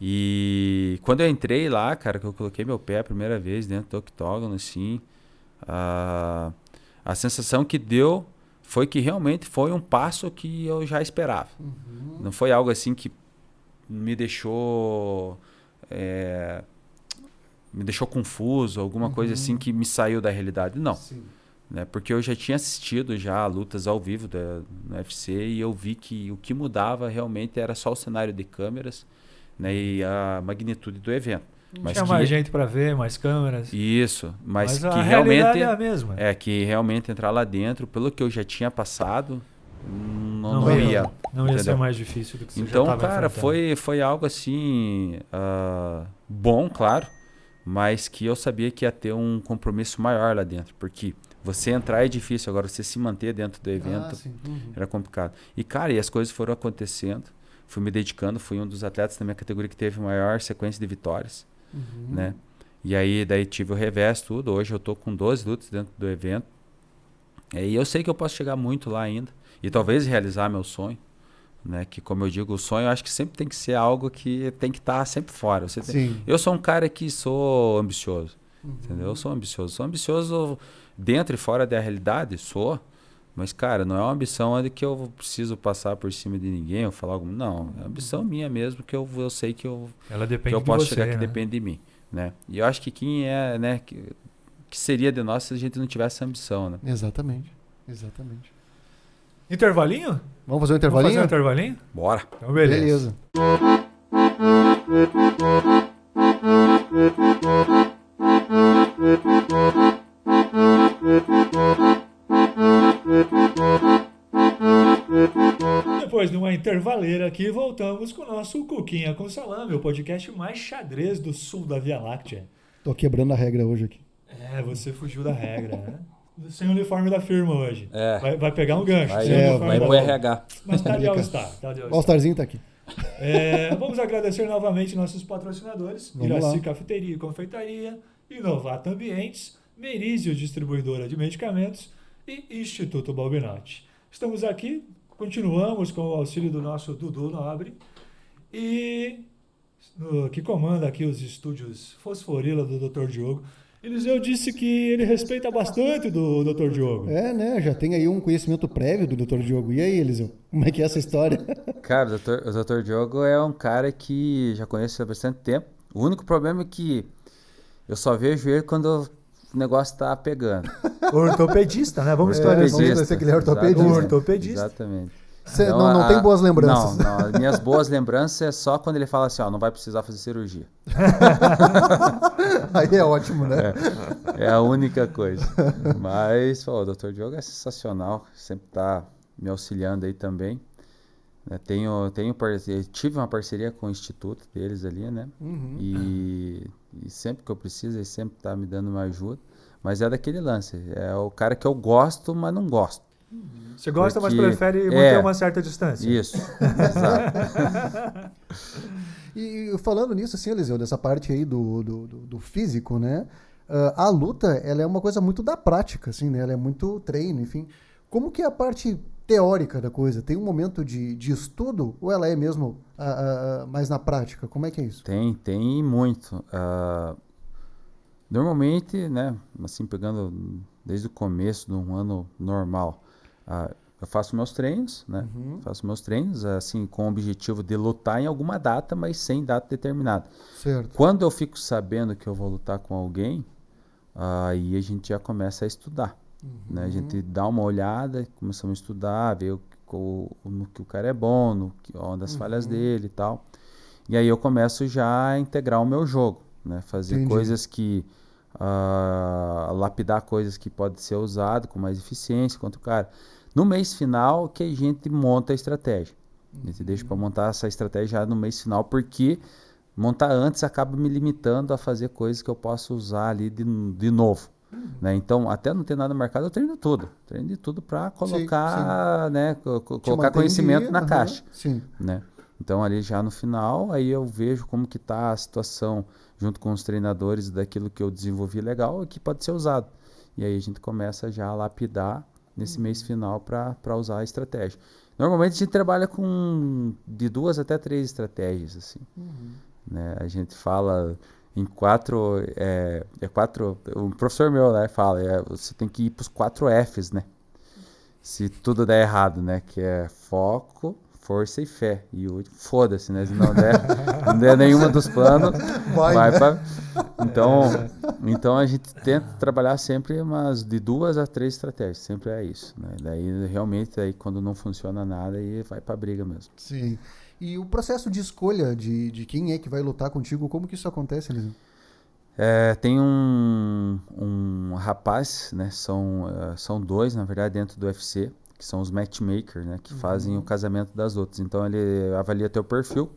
E quando eu entrei lá, cara, que eu coloquei meu pé a primeira vez dentro do octógono, assim, a sensação que deu foi que realmente foi um passo que eu já esperava. Não foi algo assim que me deixou confuso, alguma coisa assim que me saiu da realidade. Não. Sim. Né? Porque eu já tinha assistido já lutas ao vivo no UFC e eu vi que o que mudava realmente era só o cenário de câmeras, né, e a magnitude do evento. Mas tinha mais gente para ver, mais câmeras. Isso, mas que a realmente é a mesma. Que realmente entrar lá dentro, pelo que eu já tinha passado, não ia ser mais difícil do que você então, já estava cara, foi algo assim bom, claro, mas que eu sabia que ia ter um compromisso maior lá dentro, porque você entrar é difícil, agora você se manter dentro do evento era complicado. E, cara, as coisas foram acontecendo, fui me dedicando, fui um dos atletas da minha categoria que teve maior sequência de vitórias, né? E aí, daí tive o revés, tudo. Hoje eu tô com 12 lutas dentro do evento. E eu sei que eu posso chegar muito lá ainda. E talvez realizar meu sonho, né? Que, como eu digo, o sonho eu acho que sempre tem que ser algo que tem que estar sempre fora. Eu sou um cara que sou ambicioso, entendeu? Eu sou ambicioso dentro e fora da realidade, sou. Mas, cara, não é uma ambição de que eu preciso passar por cima de ninguém ou falar alguma... Não, é uma ambição minha mesmo, que eu sei que eu posso chegar que depende de mim, né? E eu acho que quem né, que seria de nós se a gente não tivesse essa ambição, né? Exatamente. Intervalinho? Vamos fazer um intervalinho? Bora. Então, beleza. Depois de uma intervaleira aqui, voltamos com o nosso Cuquinha com Salame, o podcast mais xadrez do sul da Via Láctea. Tô quebrando a regra hoje aqui. Você fugiu da regra, né? Sem o uniforme da firma hoje. Vai pegar um gancho. Vai pro RH. Mas tá de All-Star. O All-Starzinho tá aqui. Vamos agradecer novamente nossos patrocinadores. Iraci Cafeteria e Confeitaria, Inovata Ambientes, Merizio Distribuidora de Medicamentos e Instituto Balbinotti. Estamos aqui, continuamos com o auxílio do nosso Dudu Nobre e que comanda aqui os estúdios Fosforila do Dr. Diogo. Eliseu disse que ele respeita bastante do Dr. Diogo. Né? Já tem aí um conhecimento prévio do Dr. Diogo. E aí, Eliseu? Como é que é essa história? Cara, o Dr. Diogo é um cara que já conheço há bastante tempo. O único problema é que eu só vejo ele quando o negócio tá pegando. Ortopedista, né? Vamos esclarecer que ele é ortopedista. Ortopedista. Exatamente. Você então, não tem boas lembranças. Não, minhas boas lembranças é só quando ele fala assim, não vai precisar fazer cirurgia. Aí é ótimo, né? É a única coisa. Mas, o Dr. Diogo é sensacional, sempre tá me auxiliando aí também. Tive uma parceria com o instituto deles ali, né? E sempre que eu preciso, ele sempre tá me dando uma ajuda. Mas é daquele lance, é o cara que eu gosto, mas não gosto. Você gosta, mas prefere manter uma certa distância. Isso, exato. E falando nisso, assim, Eliseu, dessa parte aí do físico, né? A luta, ela é uma coisa muito da prática, assim, né? Ela é muito treino, enfim. Como que é a parte teórica da coisa? Tem um momento de estudo ou ela é mesmo mais na prática? Como é que é isso? Tem muito. Normalmente, né? Assim, pegando desde o começo de um ano normal, eu faço meus treinos, né? Faço meus treinos, assim, com o objetivo de lutar em alguma data, mas sem data determinada. Certo. Quando eu fico sabendo que eu vou lutar com alguém, aí a gente já começa a estudar, né? A gente dá uma olhada, começamos a estudar, ver no que o cara é bom, onde as falhas dele e tal. E aí eu começo já a integrar o meu jogo, né? Fazer coisas que... lapidar coisas que podem ser usadas com mais eficiência contra o cara. No mês final que a gente monta a estratégia. A gente deixa para montar essa estratégia já no mês final, porque montar antes acaba me limitando a fazer coisas que eu posso usar ali de novo. Né? Então, até não ter nada marcado, eu treino tudo. Treino de tudo para colocar, né, colocar conhecimento na caixa. Né? Então, ali já no final, aí eu vejo como que está a situação junto com os treinadores daquilo que eu desenvolvi legal e que pode ser usado. E aí a gente começa já a lapidar nesse mês final para usar a estratégia. Normalmente a gente trabalha com de 2 até 3 estratégias, assim. né? A gente fala em 4, um professor meu, né, fala, você tem que ir para os 4 Fs, né? Se tudo der errado, né? Que é foco, força e fé. E o foda-se, né? Se não der nenhuma dos planos, vai para... Então a gente tenta trabalhar sempre de 2 a 3 estratégias. Sempre é isso, né? Daí realmente quando não funciona nada, aí vai para briga mesmo. Sim. E o processo de escolha de quem é que vai lutar contigo, como que isso acontece, Eliseu? Tem um rapaz, né? São 2, na verdade, dentro do UFC, que são os matchmakers, né? Que fazem o casamento das outras. Então ele avalia teu perfil,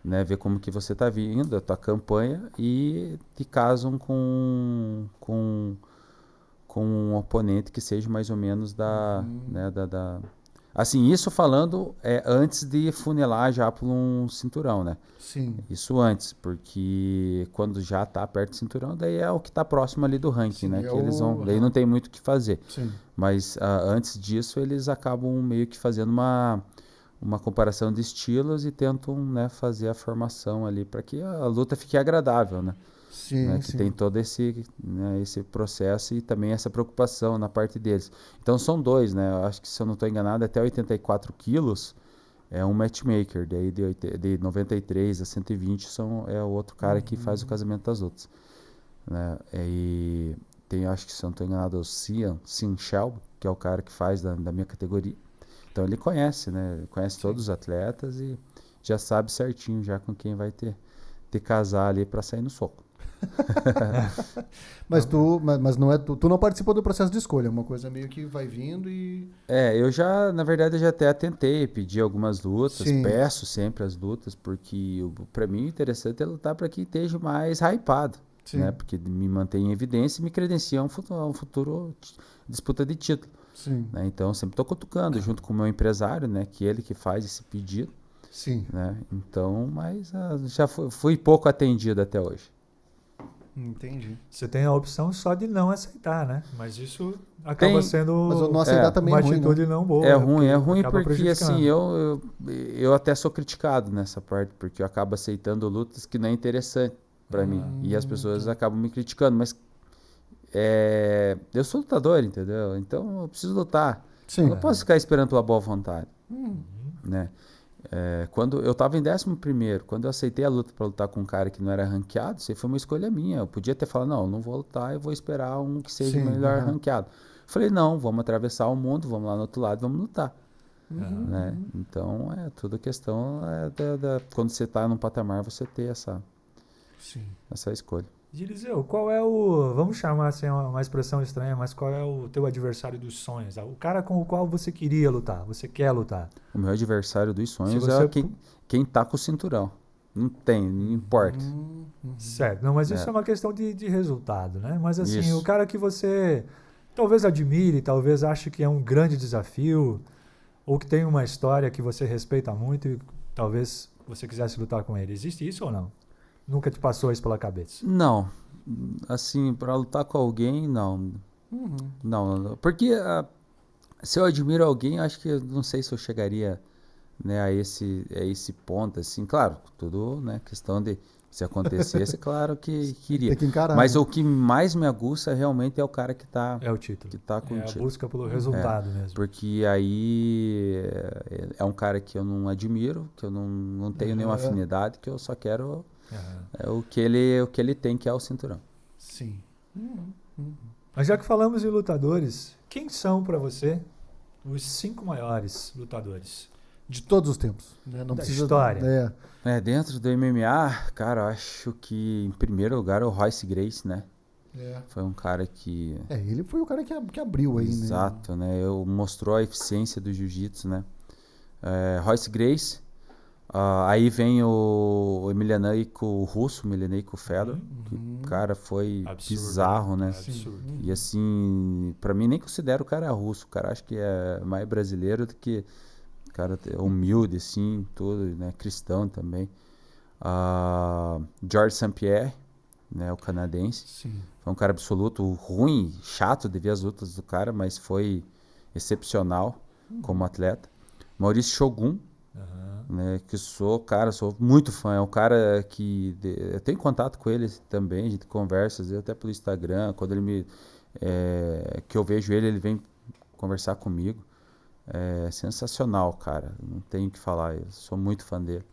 né? Vê como que você tá vindo, a tua campanha, e te casam com um oponente que seja mais ou menos né, assim, isso falando antes de funilar já por um cinturão, né? Sim. Isso antes, porque quando já tá perto do cinturão, daí é o que tá próximo ali do ranking, né? Que eles vão, daí não tem muito o que fazer. Sim. Mas antes disso, eles acabam meio que fazendo uma comparação de estilos e tentam, né, fazer a formação ali para que a luta fique agradável, né? Sim, né? Que tem todo esse processo e também essa preocupação na parte deles. Então são 2, né? Eu acho que, se eu não estou enganado, até 84 quilos é um matchmaker. Daí de 93 a 120 é o outro cara que faz o casamento das outras. Né? E tem, acho que, se eu não estou enganado, o Cian Shelby, que é o cara que faz da minha categoria. Então ele conhece, né? Ele conhece todos os atletas e já sabe certinho já com quem vai ter casar ali para sair no soco. Mas não é tu não participou do processo de escolha, é uma coisa meio que vai vindo e... eu já, na verdade, eu já até tentei pedir algumas lutas, peço sempre as lutas, porque para mim o interessante é lutar para que esteja mais hypado, né? Porque me mantém em evidência e me credencia a um futuro disputa de título. Sim. Né? Então, eu sempre estou cutucando junto com o meu empresário, né? Que ele que faz esse pedido. Sim. Né? Então, mas já fui pouco atendido até hoje. Entendi. Você tem a opção só de não aceitar, né? Mas isso acaba sendo mas não aceitar também uma é ruim, atitude não boa. É ruim porque assim, eu até sou criticado nessa parte, porque eu acabo aceitando lutas que não é interessante para mim. E as pessoas acabam me criticando, mas eu sou lutador, entendeu? Então eu preciso lutar. Sim. Eu não posso ficar esperando pela boa vontade. Né? Quando eu estava em 11º, quando eu aceitei a luta para lutar com um cara que não era ranqueado, isso aí foi uma escolha minha. Eu podia ter falado, não vou lutar, eu vou esperar um que seja melhor ranqueado. Eu falei, não, vamos atravessar o mundo, vamos lá no outro lado, vamos lutar. Né? Então, tudo questão quando você está num patamar, você ter essa escolha. Eliseu, qual é vamos chamar assim uma expressão estranha, mas qual é o teu adversário dos sonhos? O cara com o qual você queria lutar, você quer lutar? O meu adversário dos sonhos é quem tá com o cinturão. Não importa. Certo, não, mas isso é uma questão de resultado, né? Mas assim, o cara que você talvez admire, talvez ache que é um grande desafio, ou que tem uma história que você respeita muito e talvez você quisesse lutar com ele. Existe isso ou não? Nunca te passou isso pela cabeça? Não. Assim, para lutar com alguém, não. Não. Porque se eu admiro alguém, acho que não sei se eu chegaria, né, a esse ponto, assim. Claro, tudo, né, questão de se acontecesse, claro que queria. Tem que encarar, mas né? o que mais me aguça realmente é o cara que tá... É o título. Que tá com o a título. busca pelo resultado mesmo. Porque aí é um cara que eu não admiro, que eu não tenho nenhuma afinidade, que eu só quero... o que ele tem, que é o cinturão. Sim. Mas já que falamos em lutadores, quem são para você os 5 maiores lutadores? De todos os tempos. Né? Não da precisa, história. Dentro do MMA, cara, eu acho que em primeiro lugar é o Royce Gracie, né? Foi um cara que... ele foi o cara que abriu aí, né? Exato, né? Mostrou a eficiência do jiu-jitsu, né? Royce Gracie. Aí vem o Emelianenko russo, Emelianenko Fedor, que o cara foi absurdo, bizarro, né? Absurdo. E assim, pra mim nem considero o cara russo, o cara acho que é mais brasileiro do que... O cara é humilde, assim, tudo, né? Cristão também. George St. Pierre, né? O canadense. Sim. Foi um cara absoluto, ruim, chato de ver as lutas do cara, mas foi excepcional como atleta. Maurício Shogun, Né, que sou muito fã. É um cara que eu tenho contato com ele também, a gente conversa, às vezes até pelo Instagram. Quando ele que eu vejo ele vem conversar comigo. É sensacional, cara. Não tenho o que falar, eu sou muito fã dele.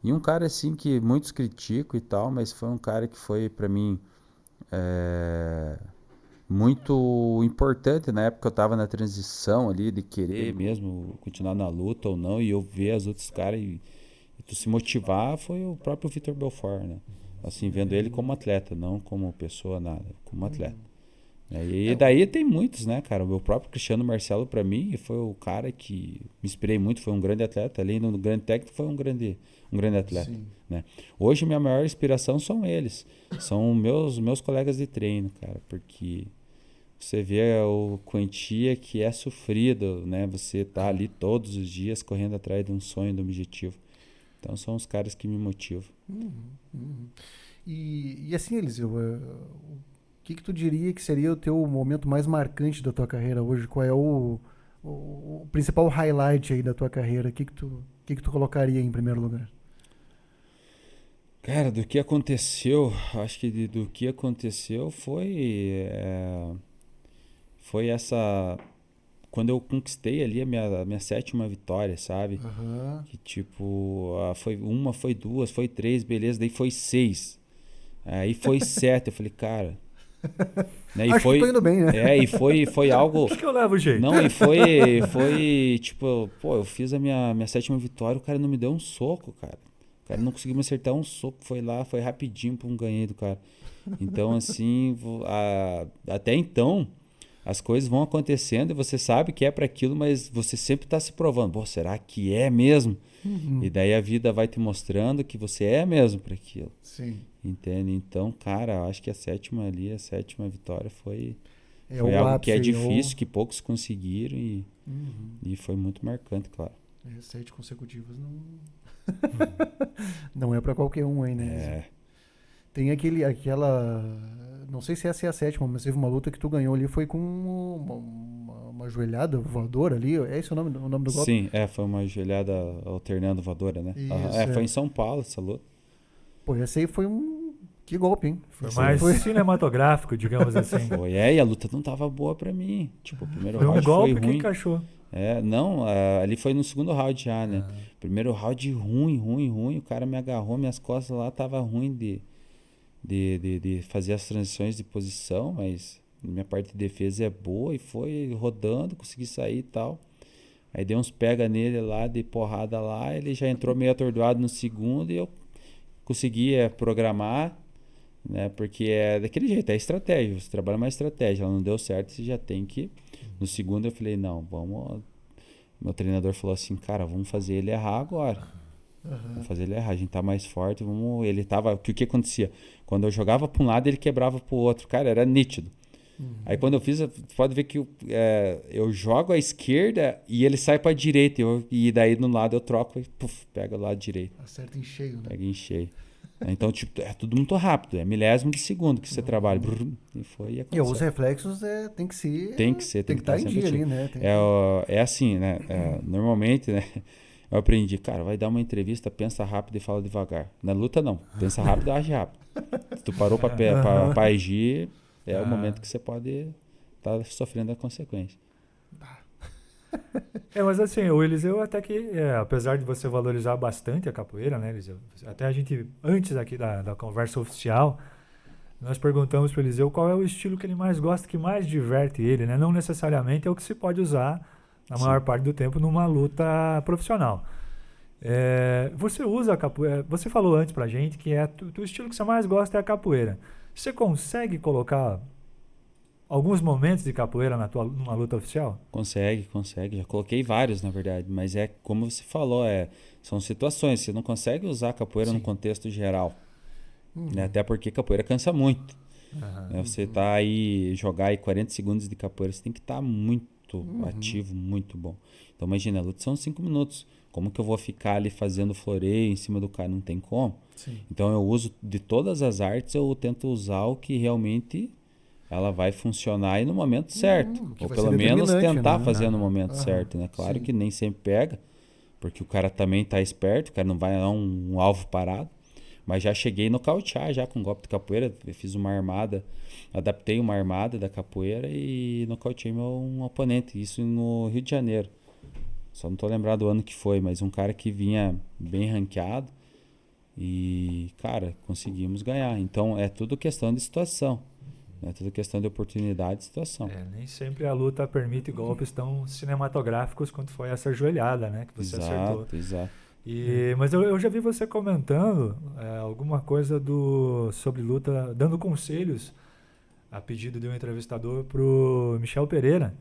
E um cara assim que muitos criticam e tal, mas foi um cara que foi para mim muito importante na época que eu tava na transição ali de querer mesmo continuar na luta ou não, e eu ver os outros caras e tu se motivar, foi o próprio Vitor Belfort, né? Assim, vendo ele como atleta, não como pessoa, nada, como atleta. E daí tem muitos, né, cara? O meu próprio Cristiano Marcelo, para mim, foi o cara que me inspirei muito, foi um grande atleta, além do grande técnico, foi um grande atleta, né? Hoje minha maior inspiração são eles, são meus colegas de treino, cara, porque você vê o quantia que é sofrido, né? Você tá ali todos os dias correndo atrás de um sonho, de um objetivo. Então são os caras que me motivam. E assim, Eliseu, o que tu diria que seria o teu momento mais marcante da tua carreira hoje? Qual é o principal highlight aí da tua carreira? O que tu colocaria em primeiro lugar? Cara, do que aconteceu, acho que do que aconteceu foi essa... Quando eu conquistei ali a minha 7ª vitória, sabe? Que tipo, foi 2, foi 3, beleza, daí foi 6. Aí foi 7, eu falei, cara... Né, acho que tô indo bem, né? E foi algo... Acho que eu levo o jeito. Não, e foi tipo, pô, eu fiz a minha 7ª vitória, o cara não me deu um soco, cara. O cara não conseguiu me acertar um soco, foi rapidinho, ganhei do cara. Então, assim, até então... As coisas vão acontecendo e você sabe que é para aquilo, mas você sempre está se provando. Pô, será que é mesmo? E daí a vida vai te mostrando que você é mesmo para aquilo. Sim. Entende? Então, cara, acho que a 7ª vitória foi algo ápice, que é difícil, que poucos conseguiram e foi muito marcante, claro. 7 consecutivas não é para qualquer um aí, né? Tem aquela... Não sei se essa é a 7ª, mas teve uma luta que tu ganhou ali, foi com uma joelhada voadora ali. É esse o nome do golpe? Sim, foi uma joelhada alternando voadora, né? Isso, foi em São Paulo essa luta. Pô, essa aí foi que golpe, hein? Foi mais cinematográfico, digamos assim. Foi, e a luta não tava boa pra mim. Tipo, o primeiro round foi foi ruim. Que encaixou. Ali foi no segundo round já, né? Primeiro round ruim. O cara me agarrou, minhas costas lá tava ruim de fazer as transições de posição, mas minha parte de defesa é boa e foi rodando, consegui sair e tal. Aí dei uns pega nele lá, de porrada lá, ele já entrou meio atordoado no segundo e eu consegui programar, né? Porque é daquele jeito, é estratégia, você trabalha uma estratégia, ela não deu certo, você já tem que... No segundo eu falei, não, vamos... Meu treinador falou assim, cara, vamos fazer ele errar agora. Vamos fazer ele errar, a gente tá mais forte, ele tava... O que acontecia? Quando eu jogava pra um lado, ele quebrava pro outro. Cara, era nítido. Aí quando eu fiz, você pode ver que eu jogo à esquerda e ele sai pra direita. E daí no lado eu troco e pega o lado direito. Acerta em cheio, né? Pega em cheio. Então, tipo, é tudo muito rápido. É milésimo de segundo que você trabalha. E foi e os reflexos tem que ser... Tem que estar em dia ali, né? É assim, né? Normalmente, né? Eu aprendi, cara, vai dar uma entrevista, pensa rápido e fala devagar. Na luta, não. Pensa rápido e age rápido. Se tu parou pra agir, é o momento que você pode estar sofrendo a consequência. Mas assim, o Eliseu até que, apesar de você valorizar bastante a capoeira, né, Eliseu? Até a gente, antes aqui da conversa oficial, nós perguntamos para o Eliseu qual é o estilo que ele mais gosta, que mais diverte ele, né? Não necessariamente é o que se pode usar na maior parte do tempo numa luta profissional. Você usa a capoeira, você falou antes pra gente que o estilo que você mais gosta é a capoeira. Você consegue colocar alguns momentos de capoeira numa luta oficial? Consegue. Já coloquei vários, na verdade. Mas como você falou, são situações. Você não consegue usar a capoeira no contexto geral. Né? Até porque capoeira cansa muito. Né? Você tá aí, jogar aí 40 segundos de capoeira, você tem que estar muito ativo, muito bom. Então imagina, a luta são 5 minutos. Como que eu vou ficar ali fazendo floreio em cima do cara? Não tem como. Sim. Então eu uso de todas as artes, eu tento usar o que realmente ela vai funcionar e no momento certo. Ou pelo menos tentar fazer no momento certo, né? Claro que nem sempre pega, porque o cara também tá esperto, o cara não vai dar um alvo parado. Mas já cheguei a nocautear já com golpe de capoeira, eu fiz uma armada, adaptei uma armada da capoeira e nocauteei um oponente, isso no Rio de Janeiro. Só não tô lembrado do ano que foi, mas um cara que vinha bem ranqueado e, cara, conseguimos ganhar. Então é tudo questão de situação, é tudo questão de oportunidade e situação. Nem sempre a luta permite golpes tão cinematográficos quanto foi essa joelhada, né, que você acertou. Exato. Mas eu já vi você comentando alguma coisa sobre luta, dando conselhos a pedido de um entrevistador pro Michel Pereira,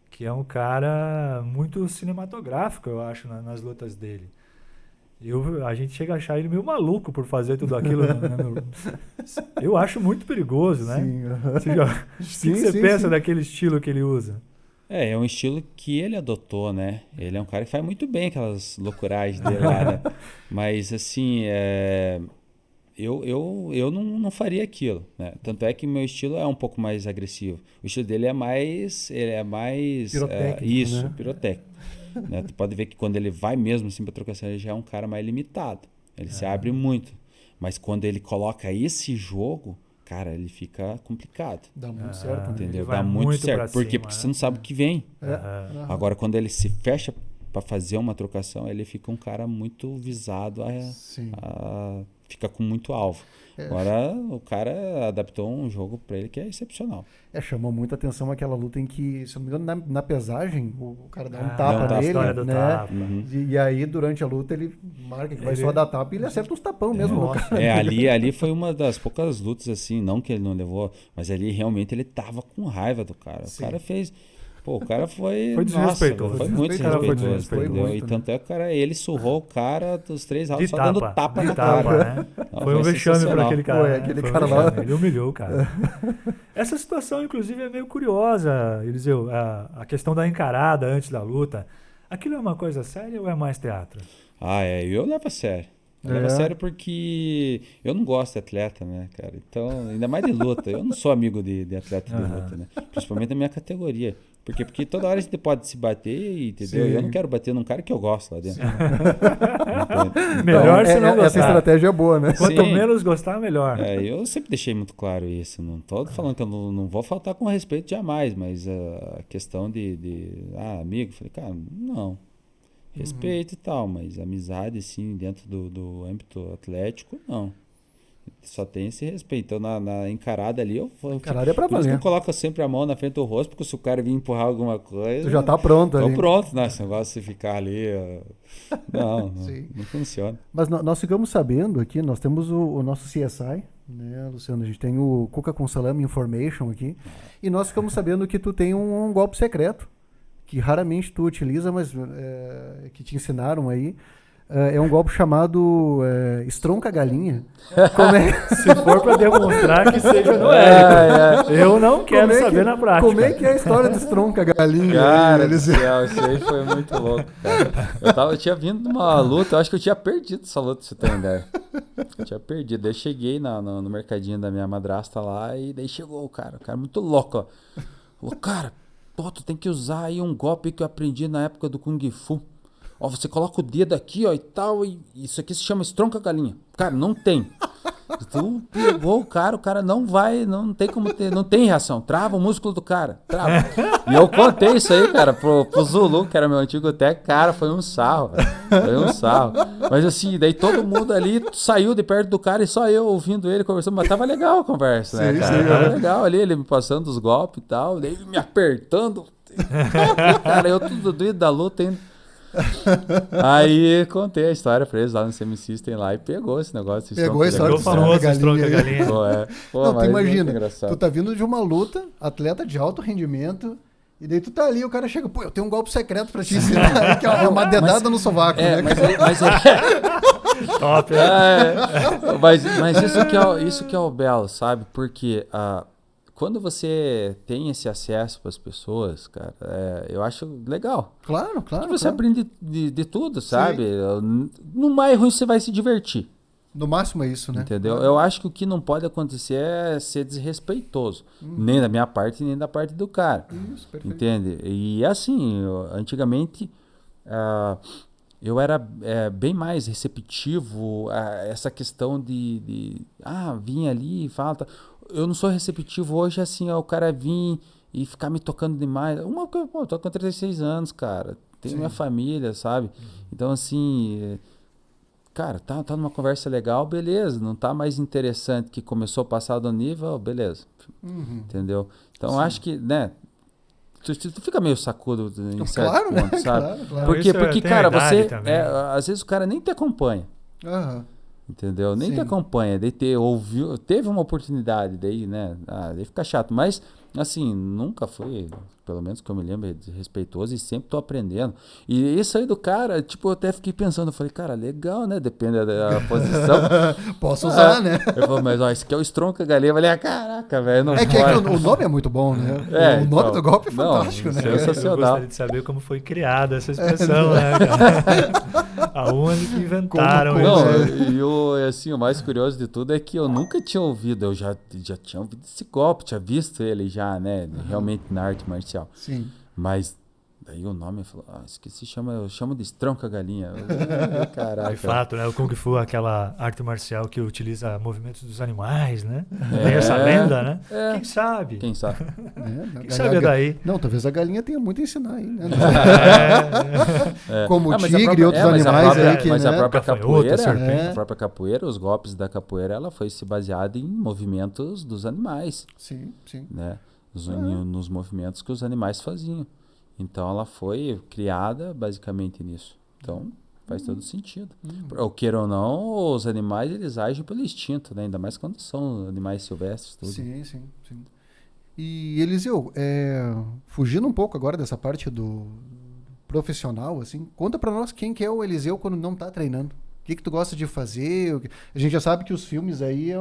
que é um cara muito cinematográfico, eu acho, nas lutas dele. A gente chega a achar ele meio maluco por fazer tudo aquilo. Eu acho muito perigoso, né? Sim, o que você pensa daquele estilo que ele usa? É um estilo que ele adotou, né? Ele é um cara que faz muito bem aquelas loucuragens dele lá, né? Mas, assim, eu não faria aquilo, né? Tanto é que meu estilo é um pouco mais agressivo. O estilo dele é mais... pirotécnico, né? Pirotécnico. Né? Tu pode ver que quando ele vai mesmo assim pra trocação, ele já é um cara mais limitado. Ele se abre muito. Mas quando ele coloca esse jogo... Cara, ele fica complicado. Dá muito certo, entendeu? Dá muito certo. Por quê? Porque você não sabe o que vem. Agora, quando ele se fecha para fazer uma trocação, ele fica um cara muito visado, fica com muito alvo. Agora, o cara adaptou um jogo para ele que é excepcional. Chamou muita atenção aquela luta em que, se eu não me engano, na pesagem, o cara dá um tapa nele, né? Tapa. E aí, durante a luta, ele marca que vai só dar tapa e ele acerta uns tapão mesmo no cara. Ali foi uma das poucas lutas, assim, não que ele não levou, mas ali realmente ele tava com raiva do cara. Sim. O cara fez... Pô, o cara foi desrespeitoso. Foi muito desrespeitoso, entendeu? E tanto é que o cara, ele surrou o cara dos 3 rounds só dando tapa no cara. Né? Foi um vexame para aquele cara. Aquele cara lá. Ele humilhou o cara. Essa situação, inclusive, é meio curiosa, Eliseu. A questão da encarada antes da luta. Aquilo é uma coisa séria ou é mais teatro? Eu levo a sério. Eu levo a sério porque eu não gosto de atleta, né, cara? Então, ainda mais de luta. Eu não sou amigo de atleta de luta, né? Principalmente na minha categoria. Porque toda hora a gente pode se bater, entendeu? Eu não quero bater num cara que eu gosto lá dentro. Melhor se não gostar. Essa estratégia é boa, né? Quanto menos gostar, melhor. Eu sempre deixei muito claro isso. Não tô falando que eu não vou faltar com respeito jamais, mas a questão amigo, falei, cara, não. Respeito e tal, mas amizade, sim, dentro do âmbito atlético, não. Só tem esse respeito. Então, na encarada ali, encarada é pra valer. Por isso que eu coloco sempre a mão na frente do rosto, porque se o cara vir empurrar alguma coisa... Tu já tá pronto ali. Tô pronto, né? Esse negócio de ficar ali... Não funciona. Mas nós ficamos sabendo aqui, nós temos o nosso CSI, né, Luciano? A gente tem o Cuca com Salame Information aqui, e nós ficamos sabendo que tu tem um golpe secreto, que raramente tu utiliza, mas que te ensinaram aí. É um golpe chamado estronca galinha. Se for para demonstrar que seja no Érico. Eu não quero saber na prática. Como é que é a história do estronca galinha? Cara do céu, isso aí foi muito louco, cara. Eu tinha vindo numa luta, eu acho que eu tinha perdido essa luta, se você tem ideia. Eu tinha perdido. Daí eu cheguei no mercadinho da minha madrasta lá e daí chegou o cara muito louco, ó. Falou, cara, tu tem que usar aí um golpe que eu aprendi na época do Kung Fu. Ó, você coloca o dedo aqui, ó, e tal, e isso aqui se chama estronca galinha. Cara, não tem. Tu pegou o cara não vai, não tem como ter, não tem reação. Trava o músculo do cara, trava. E eu contei isso aí, cara, pro Zulu, que era meu antigo técnico, cara, foi um sarro, velho. Foi um sarro. Mas assim, daí todo mundo ali saiu de perto do cara e só eu ouvindo ele conversando, mas tava legal a conversa, né, cara? Tava legal ali, ele me passando os golpes e tal, daí ele me apertando. Cara, eu tudo doido da luta ainda. Aí contei a história pra eles lá no Semi-System lá e pegou esse negócio. Pegou a história do estronca galinha. Não, tu imagina, tu tá vindo de uma luta, atleta de alto rendimento, e daí tu tá ali, o cara chega, eu tenho um golpe secreto pra te ensinar, que é uma dedada no sovaco, né? Top, mas isso que é o belo, sabe? Porque quando você tem esse acesso para as pessoas, cara, eu acho legal. Claro. Porque você aprende de tudo, sabe? No mais ruim você vai se divertir. No máximo é isso, né? Entendeu? Eu acho que o que não pode acontecer é ser desrespeitoso. Nem da minha parte, nem da parte do cara. Isso, perfeito. Entende? E assim, antigamente, eu era bem mais receptivo a essa questão de vir ali e fala. Eu não sou receptivo hoje, assim, o cara vir e ficar me tocando demais. Eu tô com 36 anos, cara. Tenho minha família, sabe? Então, assim, cara, tá numa conversa legal, beleza. Não tá mais interessante que começou a passar do nível, beleza. Entendeu? Então, acho que, né? Tu fica meio sacudo em certo ponto, sabe? Claro. Porque cara, você... às vezes o cara nem te acompanha. Entendeu? Nem te acompanha. Daí teve uma oportunidade, daí, né? Daí fica chato. Mas, assim, nunca foi, pelo menos que eu me lembro, respeitoso e sempre tô aprendendo. E isso aí do cara, tipo, eu até fiquei pensando, eu falei, cara, legal, né? Depende da posição. Posso usar, né? Eu falei, mas ó, esse aqui é o Stronca Galinha. Eu falei, caraca, velho, não que o nome é muito bom, né? O nome do golpe é fantástico, né? Sensacional. Eu gostaria de saber como foi criada essa expressão, né, cara? Aonde que inventaram isso? Assim, o mais curioso de tudo é que eu nunca tinha ouvido, eu já tinha ouvido esse golpe, tinha visto ele já, né? Realmente na arte marcial. Sim. Mas daí o nome, falou, esqueci, eu chamo de Stronca Galinha. Caraca. De fato, né? O Kung Fu é aquela arte marcial que utiliza movimentos dos animais, né? Tem essa lenda, né? Quem sabe? Quem sabe? Quem sabe daí? Não, talvez a galinha tenha muito a ensinar aí, né? Como o tigre e outros animais aí que, mas né? a própria capoeira, os golpes da capoeira, ela foi se baseada em movimentos dos animais. Sim. Né? Nos movimentos que os animais faziam. Então ela foi criada basicamente nisso. Então faz todo sentido. Ou queira ou não, os animais eles agem pelo instinto, né? Ainda mais quando são animais silvestres. Tudo. Sim. E Eliseu, fugindo um pouco agora dessa parte do profissional, assim, conta pra nós quem que é o Eliseu quando não tá treinando. O que tu gosta de fazer? A gente já sabe que os filmes aí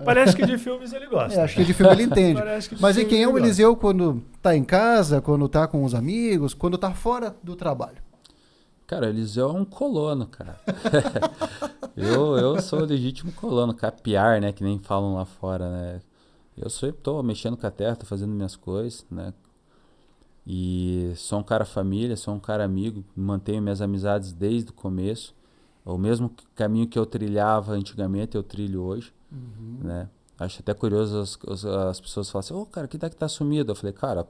Parece que de filmes ele gosta. Acho que de filme ele entende. Mas e quem é o Eliseu quando tá em casa, quando tá com os amigos, quando tá fora do trabalho? Cara, o Eliseu é um colono, cara. eu sou o legítimo colono, capiar, né? Que nem falam lá fora, né? Tô mexendo com a terra, tô fazendo minhas coisas, né? E sou um cara família, sou um cara amigo, mantenho minhas amizades desde o começo. O mesmo caminho que eu trilhava antigamente, eu trilho hoje, né? Acho até curioso as pessoas falam assim, cara, que tá sumido? Eu falei, cara,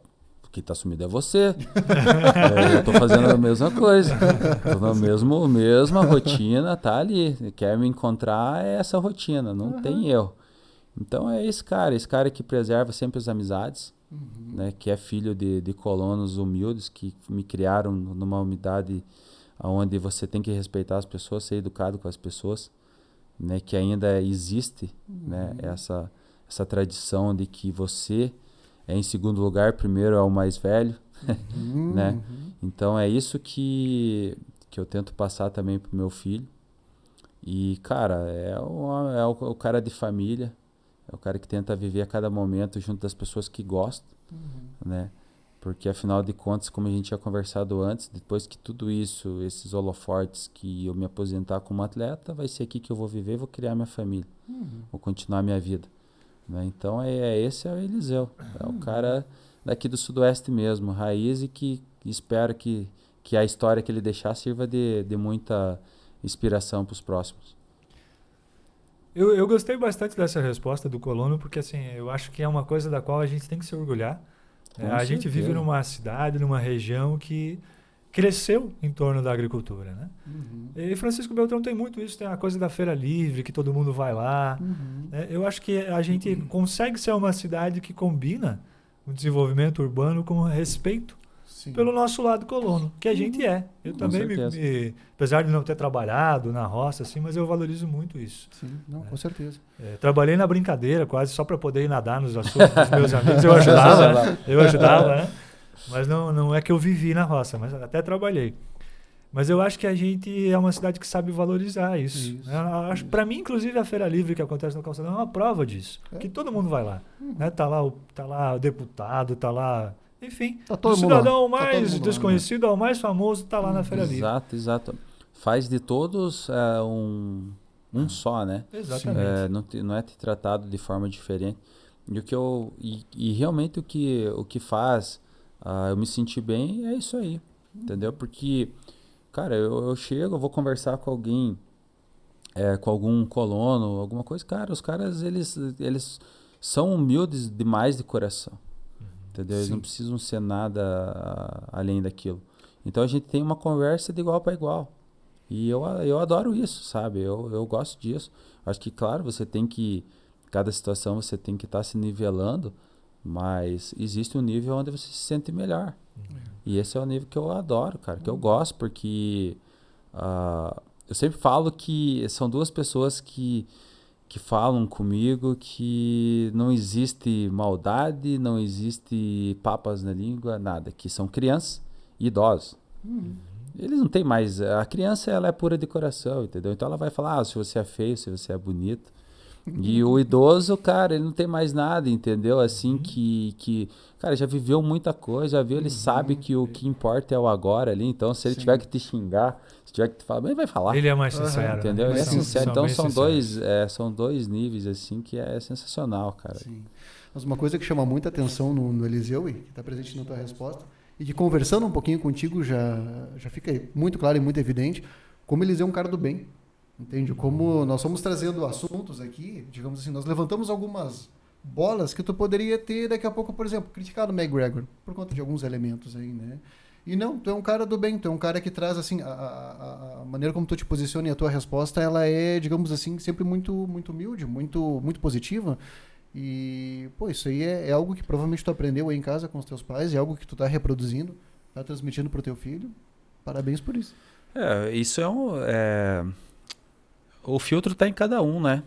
quem tá sumido é você. Eu tô fazendo a mesma coisa. Tô na mesma rotina, tá ali. Quer me encontrar, é essa rotina, não tem erro. Então é esse cara que preserva sempre as amizades, né? Que é filho de colonos humildes que me criaram numa umidade onde você tem que respeitar as pessoas, ser educado com as pessoas, né? Que ainda existe, né? Essa tradição de que você é em segundo lugar, primeiro é o mais velho, né? Então é isso que eu tento passar também pro meu filho. E, cara, é o cara de família, é o cara que tenta viver a cada momento junto das pessoas que gosta, né? Porque, afinal de contas, como a gente tinha conversado antes, depois que tudo isso, esses holofortes, que eu me aposentar como atleta, vai ser aqui que eu vou viver e vou criar minha família. Vou continuar minha vida. Né? Então, esse é o Eliseu. É o cara daqui do Sudoeste mesmo, raiz, e que espero que a história que ele deixar sirva de muita inspiração para os próximos. Eu gostei bastante dessa resposta do colono, porque assim, eu acho que é uma coisa da qual a gente tem que se orgulhar. A gente vive numa cidade, numa região que cresceu em torno da agricultura, né? E Francisco Beltrão tem muito isso, tem a coisa da feira livre, que todo mundo vai lá. Eu acho que a gente consegue ser uma cidade que combina o desenvolvimento urbano com respeito pelo nosso lado colono, que a gente é. Eu também, apesar de não ter trabalhado na roça, assim, mas eu valorizo muito isso. Sim, não, com certeza. Trabalhei na brincadeira quase só para poder ir nadar nos açudes dos meus amigos. Eu ajudava, né? Mas não é que eu vivi na roça, mas até trabalhei. Mas eu acho que a gente é uma cidade que sabe valorizar isso. Para mim, inclusive, a Feira Livre que acontece no Calçadão é uma prova disso. Que todo mundo vai lá. Né? Tá lá o deputado, tá lá... Enfim, do cidadão mais desconhecido ao mais famoso está lá na Feira Livre. Exato. Faz de todos um só, né? Exatamente. Não é tratado de forma diferente. E realmente o que faz eu me sentir bem é isso aí, entendeu? Porque Cara, eu chego, eu vou conversar com alguém, com algum colono, alguma coisa. Cara, os caras, eles são humildes demais de coração. Entendeu? Eles não precisam ser nada além daquilo. Então a gente tem uma conversa de igual para igual. E eu adoro isso, sabe? Eu gosto disso. Acho que, claro, cada situação você tem que estar se nivelando, mas existe um nível onde você se sente melhor. E esse é o nível que eu adoro, cara, que eu gosto, porque eu sempre falo que são duas pessoas que falam comigo que não existe maldade, não existe papas na língua, nada. Que são crianças e idosos. Eles não têm mais... A criança, ela é pura de coração, entendeu? Então ela vai falar, se você é feio, se você é bonito. E o idoso, cara, ele não tem mais nada, entendeu? Assim que cara, já viveu muita coisa, já viu, ele sabe que o que importa é o agora ali. Então, se ele tiver que te xingar, se tiver que te falar, ele vai falar. Ele é mais sincero. Entendeu? Ele é sincero. Então, são dois níveis, assim, que é sensacional, cara. Sim. Mas uma coisa que chama muita atenção no Eliseu, e que está presente na tua resposta, e que conversando um pouquinho contigo já fica muito claro e muito evidente, como Eliseu é um cara do bem. Entende? Como nós estamos trazendo assuntos aqui, digamos assim, nós levantamos algumas bolas que tu poderia ter daqui a pouco, por exemplo, criticado o McGregor por conta de alguns elementos aí, né? E não, tu é um cara do bem, tu é um cara que traz, assim, a maneira como tu te posiciona e a tua resposta, ela é, digamos assim, sempre muito, muito humilde, muito, muito positiva. E, pô, isso aí é algo que provavelmente tu aprendeu aí em casa com os teus pais, é algo que tu tá reproduzindo, tá transmitindo pro teu filho. Parabéns por isso. Isso o filtro tá em cada um, né?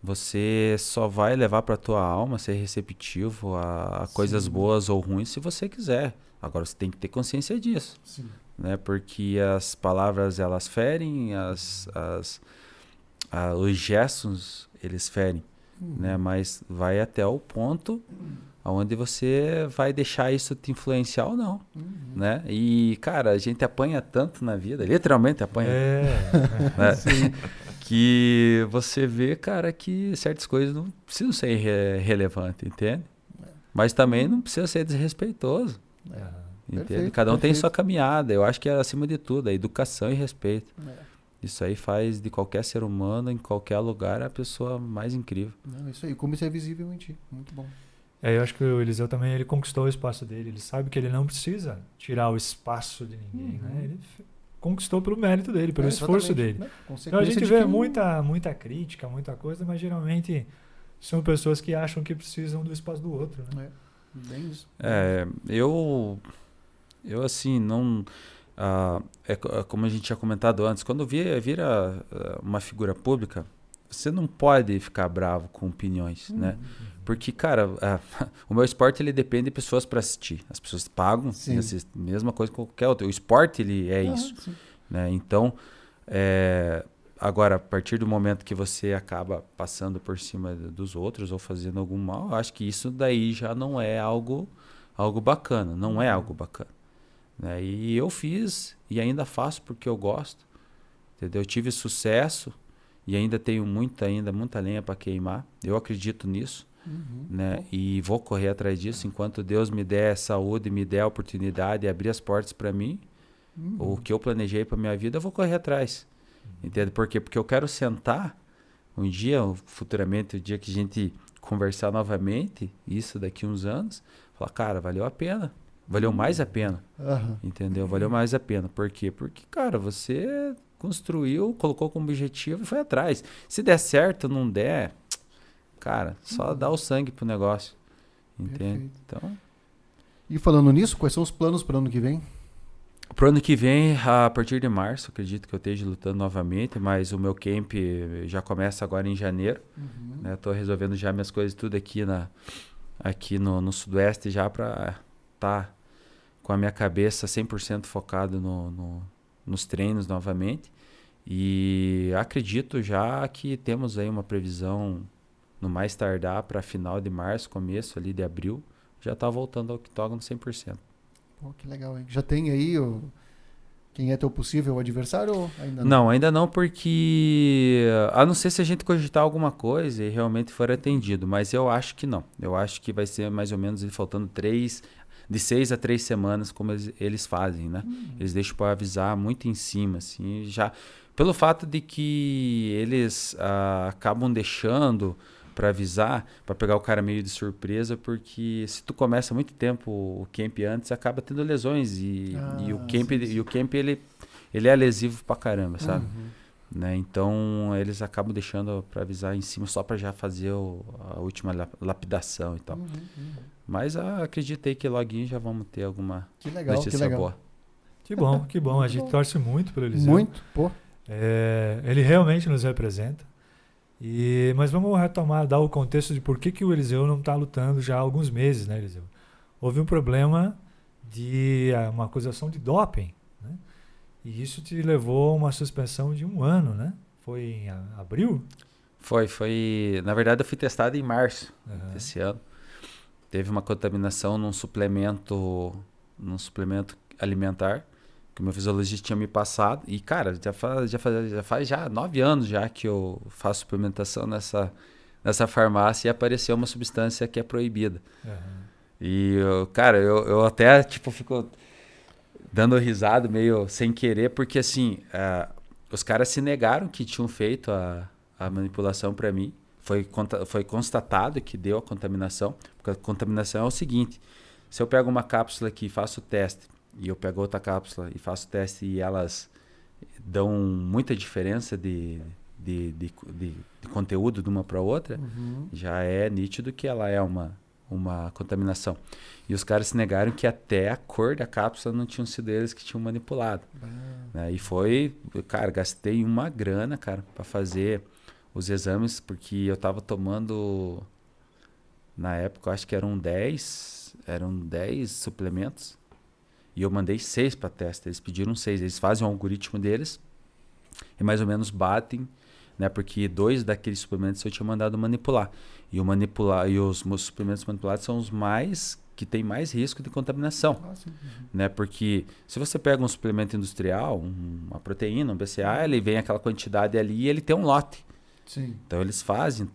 Você só vai levar pra tua alma, ser receptivo a coisas boas ou ruins se você quiser. Agora você tem que ter consciência disso. Sim. Né? Porque as palavras, elas ferem, os gestos, eles ferem. Né? Mas vai até o ponto onde você vai deixar isso te influenciar ou não. Né? E, cara, a gente apanha tanto na vida, literalmente apanha. Né? Sim. Que você vê, cara, que certas coisas não precisam ser relevantes, entende? Mas também não precisa ser desrespeitoso. Entende? Perfeito, Cada um tem sua caminhada. Eu acho que é acima de tudo, a educação e respeito. Isso aí faz de qualquer ser humano, em qualquer lugar, a pessoa mais incrível. Isso aí, como isso é visível em ti. Muito bom. Eu acho que o Eliseu também, ele conquistou o espaço dele. Ele sabe que ele não precisa tirar o espaço de ninguém, né? Ele conquistou pelo mérito dele, pelo esforço dele. Então a gente vê muita crítica, muita coisa, mas geralmente são pessoas que acham que precisam do espaço do outro, né? Bem isso. Eu assim, não... como a gente tinha comentado antes, quando vira uma figura pública, você não pode ficar bravo com opiniões, né? Porque, cara, o meu esporte, ele depende de pessoas para assistir. As pessoas pagam e assistem. Mesma coisa que qualquer outro. O esporte, ele é isso. Né? Então, agora, a partir do momento que você acaba passando por cima dos outros ou fazendo algum mal, eu acho que isso daí já não é algo bacana. Não é algo bacana. Né? E eu fiz e ainda faço porque eu gosto. Entendeu? Eu tive sucesso e ainda tenho muita lenha para queimar. Eu acredito nisso. Né? E vou correr atrás disso enquanto Deus me der saúde, me der a oportunidade e abrir as portas para mim. O que eu planejei para minha vida, eu vou correr atrás. Entende? Por quê? Porque eu quero sentar um dia, futuramente, o dia que a gente conversar novamente, isso daqui uns anos, falar, cara, valeu a pena. Valeu mais a pena. Entendeu? Valeu mais a pena. Por quê? Porque, cara, você construiu, colocou como objetivo e foi atrás. Se der certo, não der, cara, só dá o sangue pro negócio. Entende? Então... E falando nisso, quais são os planos para o ano que vem? Pro ano que vem, a partir de março, acredito que eu esteja lutando novamente, mas o meu camp já começa agora em janeiro. Né? Tô resolvendo já minhas coisas tudo aqui no Sudoeste já para tá com a minha cabeça 100% focado nos treinos novamente. E acredito já que temos aí uma previsão no mais tardar para final de março, começo ali de abril, já tá voltando ao octógono 100%. Pô, que legal, hein? Já tem aí quem é teu possível adversário ou ainda não? Não, ainda não, porque a não ser se a gente cogitar alguma coisa e realmente for atendido, mas eu acho que não. Eu acho que vai ser mais ou menos faltando 3, de 6 a 3 semanas, como eles fazem, né? Eles deixam para avisar muito em cima, assim, já pelo fato de que eles acabam deixando para avisar, para pegar o cara meio de surpresa, porque se tu começa muito tempo o camp antes, acaba tendo lesões e o camp ele é lesivo pra caramba, sabe? Né? Então eles acabam deixando para avisar em cima só para já fazer a última lapidação e tal. Mas acreditei que logo já vamos ter alguma notícia boa. Que bom. A gente torce muito pelo Eliseu. Muito, pô. Ele realmente nos representa. Mas vamos retomar, dar o contexto de por que o Eliseu não está lutando já há alguns meses, né, Eliseu? Houve um problema de uma acusação de doping, né? E isso te levou a uma suspensão de 1 ano, né? Foi em abril? Foi. Na verdade, eu fui testado em março desse ano. Teve uma contaminação num suplemento alimentar que o meu fisiologista tinha me passado. E, cara, já faz 9 anos já que eu faço suplementação nessa farmácia e apareceu uma substância que é proibida. E, eu até, fico dando risada meio sem querer, porque, assim, os caras se negaram que tinham feito a manipulação para mim. Foi constatado que deu a contaminação, porque a contaminação é o seguinte: se eu pego uma cápsula aqui e faço o teste, e eu pego outra cápsula e faço o teste e elas dão muita diferença de conteúdo de uma para outra, já é nítido que ela é uma contaminação. E os caras se negaram que até a cor da cápsula não tinham sido eles que tinham manipulado. Né? E foi, cara, gastei uma grana, cara, para fazer os exames, porque eu tava tomando, na época, eu acho que eram 10 suplementos, e eu mandei 6 para teste. Eles pediram 6, eles fazem um algoritmo deles e mais ou menos batem, né? Porque 2 daqueles suplementos eu tinha mandado manipular. E os meus suplementos manipulados são os que tem mais risco de contaminação. Né? Porque se você pega um suplemento industrial, uma proteína, um BCA, ele vem aquela quantidade ali e ele tem um lote. Sim. Então eles fazem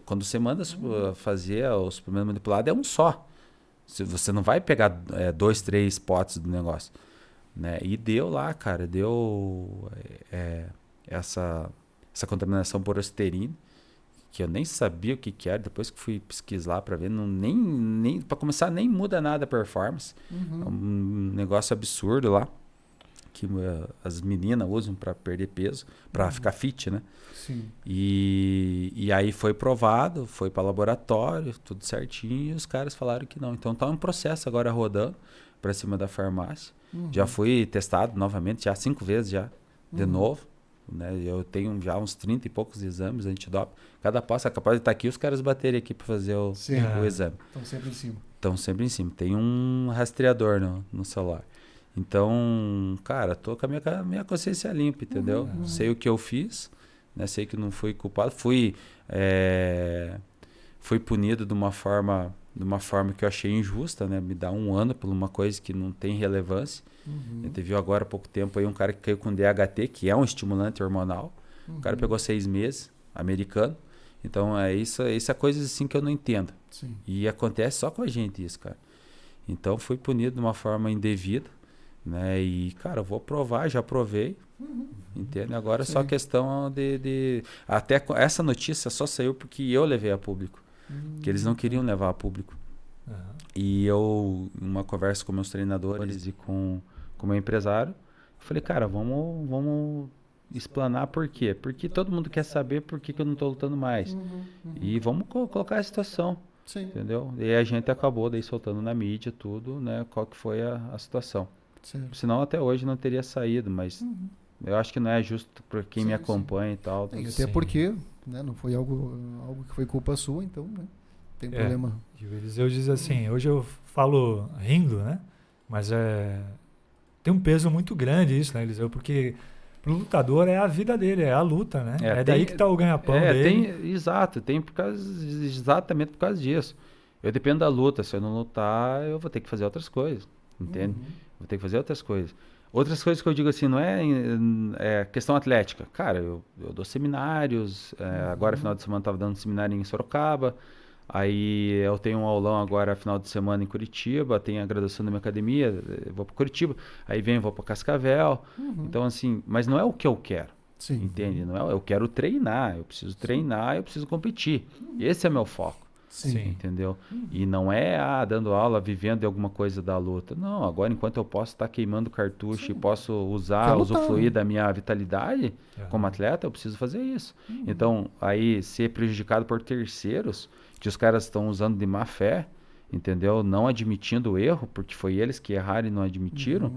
quando você manda fazer o suplemento manipulado, é um só. Você não vai pegar 2, 3 potes do negócio. Né? E deu lá, cara, essa contaminação por osterine, que eu nem sabia o que era, depois que fui pesquisar para ver, nem para começar, nem muda nada a performance. É um negócio absurdo lá, que as meninas usam para perder peso, para ficar fit, né? Sim. E aí foi provado, foi para laboratório, tudo certinho, e os caras falaram que não. Então tá um processo agora rodando para cima da farmácia. Já fui testado novamente, já 5 vezes já, de novo. Né? Eu tenho já uns 30 e poucos exames antidoping. Cada passo é capaz de estar aqui os caras baterem aqui para fazer o exame. Estão sempre em cima. Tem um rastreador no celular. Então, cara, tô com a minha consciência limpa, entendeu? Sei o que eu fiz, né? Sei que não fui culpado. Fui punido de uma forma que eu achei injusta, né? Me dá 1 ano por uma coisa que não tem relevância. A gente viu agora há pouco tempo aí um cara que caiu com DHT, que é um estimulante hormonal. O cara pegou 6 meses, americano. Então, isso é coisas assim que eu não entendo. Sim. E acontece só com a gente isso, cara. Então, fui punido de uma forma indevida, né? E, cara, eu vou provar, já provei. Entende? Agora é só questão de... Até essa notícia só saiu porque eu levei a público. Que eles não queriam levar a público. E eu, uma conversa com meus treinadores e com o meu empresário, eu falei, cara, vamos explanar por quê. Porque todo mundo quer saber por que eu não estou lutando mais. E vamos colocar a situação. Sim. Entendeu? E a gente acabou daí soltando na mídia tudo, né? Qual que foi a situação. Certo. Senão até hoje não teria saído, mas eu acho que não é justo para quem me acompanha e tal. Até porque, né, não foi algo que foi culpa sua, então, né? Tem problema. E o Eliseu diz assim, hoje eu falo rindo, né? Mas tem um peso muito grande isso, né, Eliseu? Porque pro lutador é a vida dele, é a luta, né? Daí que tá o ganha-pão dele. Tem exatamente por causa disso. Eu dependo da luta, se eu não lutar, eu vou ter que fazer outras coisas, entende? Vou ter que fazer outras coisas. Outras coisas que eu digo assim, não é questão atlética. Cara, eu dou seminários, agora final de semana eu estava dando seminário em Sorocaba, Aí eu tenho um aulão agora final de semana em Curitiba, tenho a graduação da minha academia, eu vou para Curitiba, aí vou para Cascavel. Então assim, mas não é o que eu quero. Sim. Entende? Não é, eu quero treinar, eu preciso treinar, eu preciso competir. Esse é meu foco. Sim. Entendeu? E não é dando aula, vivendo de alguma coisa da luta. Não, agora enquanto eu posso estar queimando cartucho e posso usufruir da minha vitalidade como atleta, eu preciso fazer isso. Então, aí ser prejudicado por terceiros, que os caras estão usando de má fé, entendeu? Não admitindo o erro, porque foi eles que erraram e não admitiram,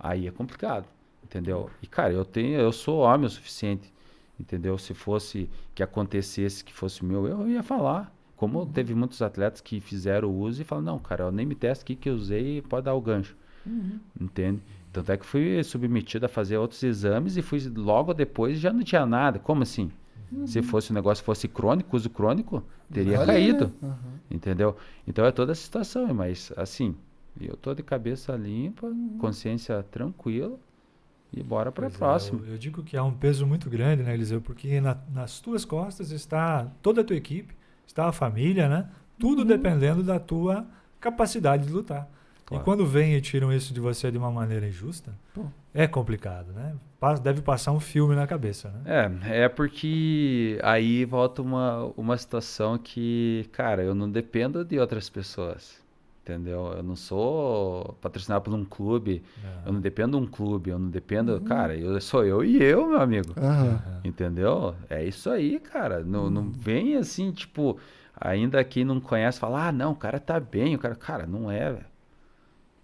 aí é complicado, entendeu? E cara, eu sou homem o suficiente, entendeu? Se fosse que acontecesse, que fosse o meu erro, eu ia falar. Como teve muitos atletas que fizeram o uso e falaram, não, cara, eu nem me testo aqui que eu usei e pode dar o gancho. Entende? Tanto é que fui submetido a fazer outros exames e fui logo depois já não tinha nada. Como assim? Se fosse o negócio fosse crônico, uso crônico, teria caído. Né? Entendeu? Então é toda a situação, mas assim, eu tô de cabeça limpa, consciência tranquila e bora para a próxima. Eu digo que há um peso muito grande, né, Eliseu? Porque nas tuas costas está toda a tua equipe, está a família, né? Tudo dependendo da tua capacidade de lutar. Claro. E quando vem e tiram isso de você de uma maneira injusta, é complicado, né? Deve passar um filme na cabeça, né? É porque aí volta uma situação que, cara, eu não dependo de outras pessoas, entendeu? Eu não sou patrocinado por um clube, eu não dependo de um clube, eu não dependo... Cara, sou eu e eu, meu amigo, entendeu? É isso aí, cara. Não vem assim, tipo, ainda quem não conhece fala, não, o cara tá bem, cara, não é, velho.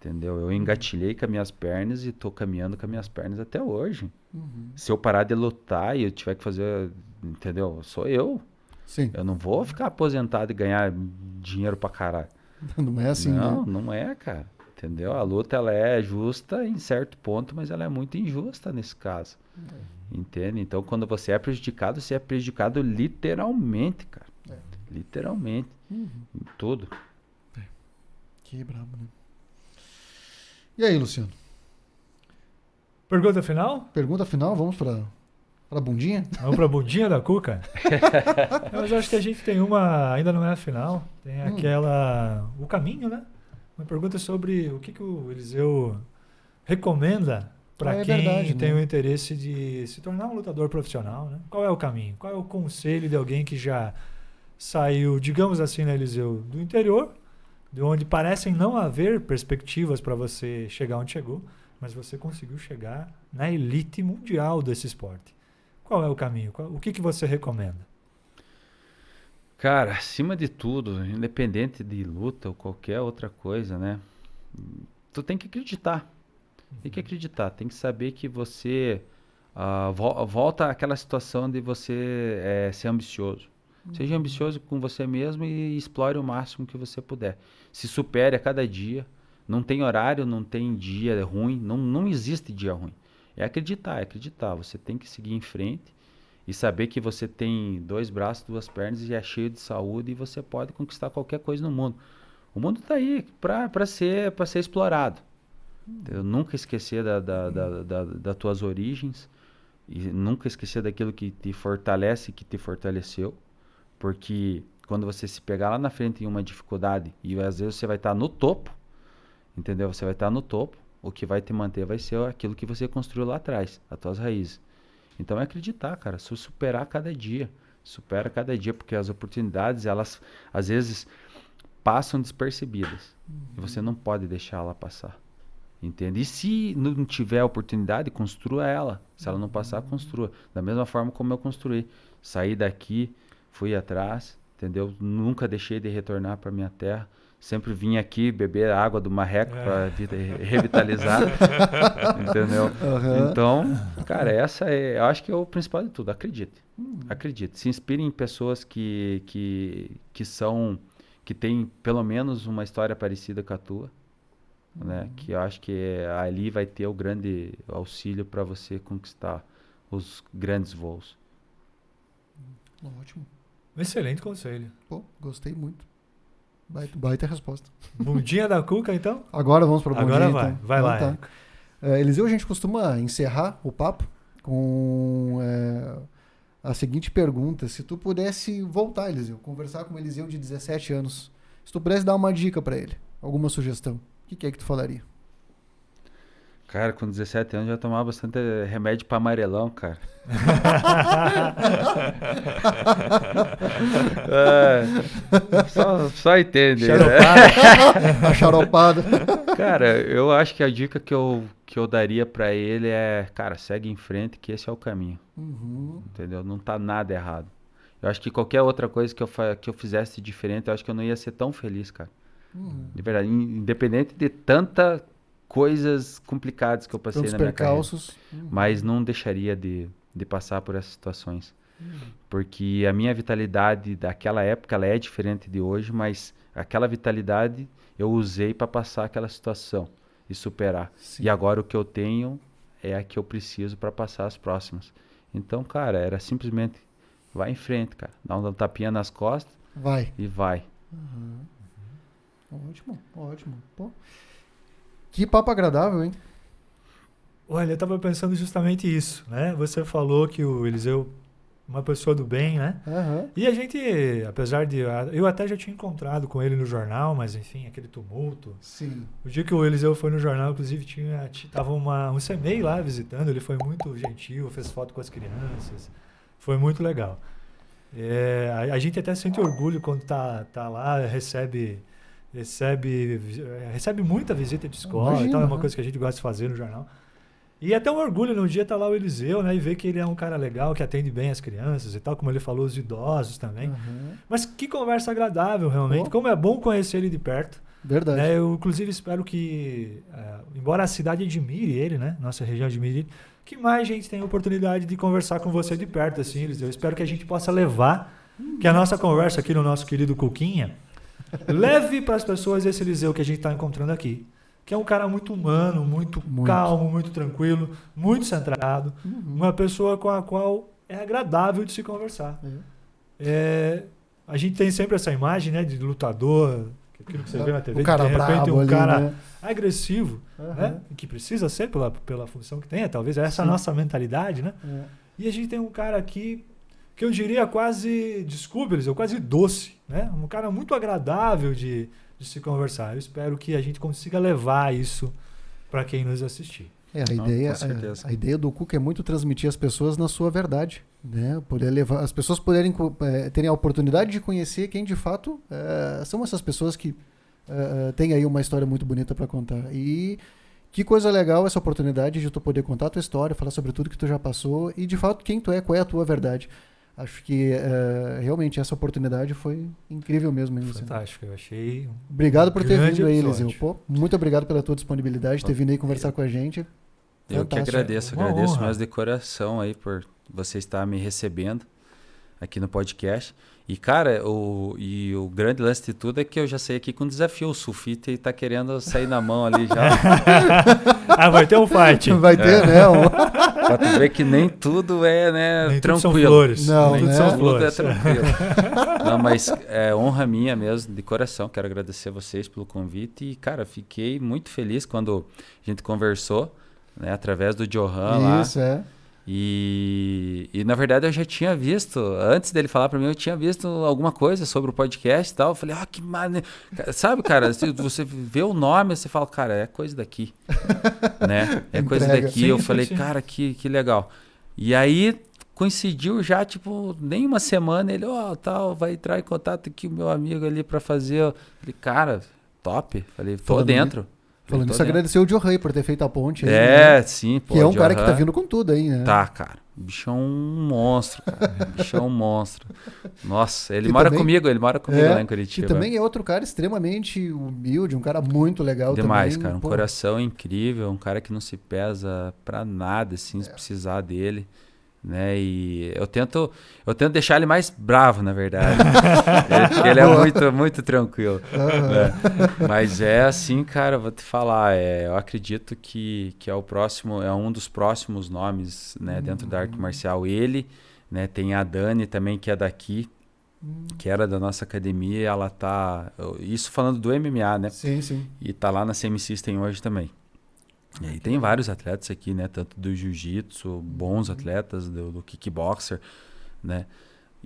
Entendeu? Eu engatilhei com as minhas pernas e tô caminhando com as minhas pernas até hoje. Se eu parar de lutar e eu tiver que fazer, entendeu? Sou eu. Sim. Eu não vou ficar aposentado e ganhar dinheiro pra caralho. Não é assim, não, né? Não é, cara. Entendeu? A luta, ela é justa em certo ponto, mas ela é muito injusta nesse caso. Entende? Então, quando você é prejudicado literalmente, cara. Literalmente. Em tudo. Que brabo, né? E aí, Luciano? Pergunta final? Pergunta final, vamos para a bundinha? Vamos para a bundinha da Cuca? Mas eu acho que a gente tem uma, ainda não é a final, tem aquela, o caminho, né? Uma pergunta sobre o que o Eliseu recomenda para quem tem o interesse de se tornar um lutador profissional, né? Qual é o caminho? Qual é o conselho de alguém que já saiu, digamos assim, né, Eliseu, do interior, de onde parecem não haver perspectivas para você chegar onde chegou, mas você conseguiu chegar na elite mundial desse esporte. Qual é o caminho? O que você recomenda? Cara, acima de tudo, independente de luta ou qualquer outra coisa, né? Tu tem que acreditar. Tem que acreditar. Tem que saber que você volta àquela situação de você ser ambicioso. Seja ambicioso com você mesmo e explore o máximo que você puder. Se supere a cada dia. Não tem horário, não tem dia ruim. Não existe dia ruim. É acreditar. Você tem que seguir em frente e saber que você tem 2 braços, 2 pernas e é cheio de saúde e você pode conquistar qualquer coisa no mundo. O mundo está aí para ser explorado. Eu nunca esquecer das tuas origens e nunca esquecer daquilo que te fortalece, que te fortaleceu. Porque quando você se pegar lá na frente em uma dificuldade e às vezes você vai estar no topo, entendeu? Você vai estar no topo, o que vai te manter vai ser aquilo que você construiu lá atrás, as tuas raízes. Então é acreditar, cara, superar cada dia. Supera cada dia, porque as oportunidades, elas às vezes passam despercebidas. E você não pode deixar ela passar. Entende? E se não tiver oportunidade, construa ela. Se ela não passar, construa. Da mesma forma como eu construí. Saí daqui, fui atrás, entendeu? Nunca deixei de retornar para minha terra. Sempre vim aqui beber a água do marreco para revitalizar. Entendeu? Então, cara, eu acho que é o principal de tudo. Acredite. Acredite. Se inspire em pessoas que têm pelo menos uma história parecida com a tua. Né? Que eu acho que ali vai ter o grande auxílio para você conquistar os grandes voos. Ótimo. Excelente conselho. Pô, gostei muito. Baita resposta. Bundinha da Cuca, então? Agora vamos para a bundinha. Agora vai lá. Tá. Eliseu, a gente costuma encerrar o papo com a seguinte pergunta. Se tu pudesse voltar, Eliseu, conversar com o Eliseu de 17 anos, se tu pudesse dar uma dica para ele, alguma sugestão, o que é que tu falaria? Cara, com 17 anos já tomava bastante remédio para amarelão, cara. Só entende. A charopada. Cara, eu acho que a dica que eu daria para ele é, cara, segue em frente que esse é o caminho. Entendeu? Não tá nada errado. Eu acho que qualquer outra coisa que eu fizesse diferente, eu acho que eu não ia ser tão feliz, cara. De verdade, independente de tanta coisas complicadas que eu passei na minha carreira. Mas não deixaria de passar por essas situações. Porque a minha vitalidade daquela época, ela é diferente de hoje, mas aquela vitalidade eu usei para passar aquela situação e superar. Sim. E agora o que eu tenho é a que eu preciso para passar as próximas. Então, cara, era simplesmente vai em frente, cara. Dá um tapinha nas costas e vai. Ótimo. Pô. Que papo agradável, hein? Olha, eu tava pensando justamente isso, né? Você falou que o Eliseu é uma pessoa do bem, né? E a gente, apesar de... Eu até já tinha encontrado com ele no jornal, mas enfim, aquele tumulto. Sim. O dia que o Eliseu foi no jornal, inclusive, tava um CMEI lá visitando, ele foi muito gentil, fez foto com as crianças, foi muito legal. A gente até sente orgulho quando tá lá, recebe muita visita de escola e tal, é uma coisa que a gente gosta de fazer no jornal. E é até um orgulho no dia tá lá o Eliseu, né, e ver que ele é um cara legal, que atende bem as crianças e tal, como ele falou, os idosos também. Mas que conversa agradável, realmente. Como é bom conhecer ele de perto. Verdade. Né, eu, inclusive, espero que, embora a cidade admire ele, né, nossa região admire ele, que mais gente tenha a oportunidade de conversar com você de perto, assim, Eliseu. Eu espero que a gente possa levar, que a nossa conversa aqui no nosso querido Cuquinha, leve para as pessoas esse Eliseu que a gente está encontrando aqui, que é um cara muito humano, muito calmo, muito tranquilo, muito centrado, uma pessoa com a qual é agradável de se conversar. A gente tem sempre essa imagem, né, de lutador, aquilo que você vê na TV, um cara de repente bravo um cara ali, né? agressivo, né, que precisa ser pela função que tem, talvez essa é a nossa mentalidade, né? E a gente tem um cara aqui que eu diria quase, desculpe, Eliseu, quase doce, né? Um cara muito agradável de se conversar. Eu espero que a gente consiga levar isso para quem nos assistir. A ideia do Cuca é muito transmitir as pessoas na sua verdade, né? Poder levar, as pessoas poderem terem a oportunidade de conhecer quem de fato são essas pessoas que têm aí uma história muito bonita para contar. E que coisa legal essa oportunidade de tu poder contar a tua história, falar sobre tudo que tu já passou e de fato quem tu é, qual é a tua verdade. Acho que realmente essa oportunidade foi incrível mesmo. Fantástico, eu achei. Obrigado por ter vindo aí, Eliseu. Pô, muito obrigado pela tua disponibilidade, de ter vindo aí conversar com a gente. Eu que agradeço mais de coração aí por você estar me recebendo aqui no podcast. E, cara, o grande lance de tudo é que eu já saí aqui com um desafio. O Sulfite tá querendo sair na mão ali já. Vai ter um fight. Vai ter, né? Pra tu ver que nem tudo é, né, nem tranquilo. Tudo são flores. Não, nem né? tudo são flores. É tranquilo. Não, mas é honra minha mesmo, de coração. Quero agradecer vocês pelo convite. E, cara, fiquei muito feliz quando a gente conversou, né, através do Johan lá. Isso, E na verdade eu já tinha visto, antes dele falar pra mim, eu tinha visto alguma coisa sobre o podcast e tal. Eu falei, que maneiro. Sabe, cara, se você vê o nome, você fala, cara, é coisa daqui. Né? É coisa daqui. Eu falei, cara, que legal. E aí coincidiu já, tipo, nem uma semana, ele, tal, vai entrar em contato aqui o meu amigo ali pra fazer. Eu falei, cara, top. Falei, tô dentro. Falando isso, agradecer o Johan por ter feito a ponte aí. Né? Sim, pô. Que é um cara que tá vindo com tudo aí, né? Tá, cara. O bicho é um monstro, cara. O bicho é um monstro. Nossa, ele mora comigo lá em Curitiba. Que também é outro cara extremamente humilde, um cara muito legal demais, também. Cara. Um coração incrível, um cara que não se pesa pra nada, assim, se precisar dele. Né? E eu tento deixar ele mais bravo, na verdade. Porque ele é muito, muito tranquilo. Né? Mas é assim, cara, vou te falar, eu acredito que é o próximo, é um dos próximos nomes, né, dentro da arte marcial. Ele, né, tem a Dani também, que é daqui, que era da nossa academia, ela tá, isso falando do MMA, né? Sim. E tá lá na Semi System hoje também. E aí tem vários atletas aqui, né? Tanto do jiu-jitsu, bons atletas, do kickboxer, né?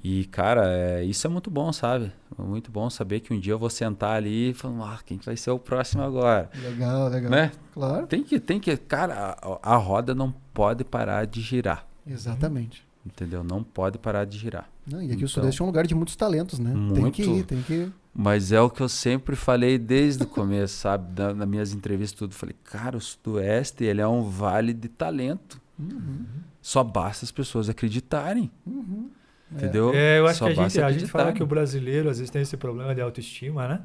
E, cara, isso é muito bom, sabe? Muito bom saber que um dia eu vou sentar ali e falar, quem vai ser o próximo agora? Legal, legal. Né? Claro. Tem que, cara, a roda não pode parar de girar. Exatamente. Entendeu? Não pode parar de girar. Não, e aqui o Sudeste é um lugar de muitos talentos, né? Muito. Tem que ir. Mas é o que eu sempre falei desde o começo, sabe? Nas minhas entrevistas tudo. Falei, cara, o Sudoeste, ele é um vale de talento. Só basta as pessoas acreditarem. Entendeu? Eu acho que a gente fala que o brasileiro às vezes tem esse problema de autoestima, né?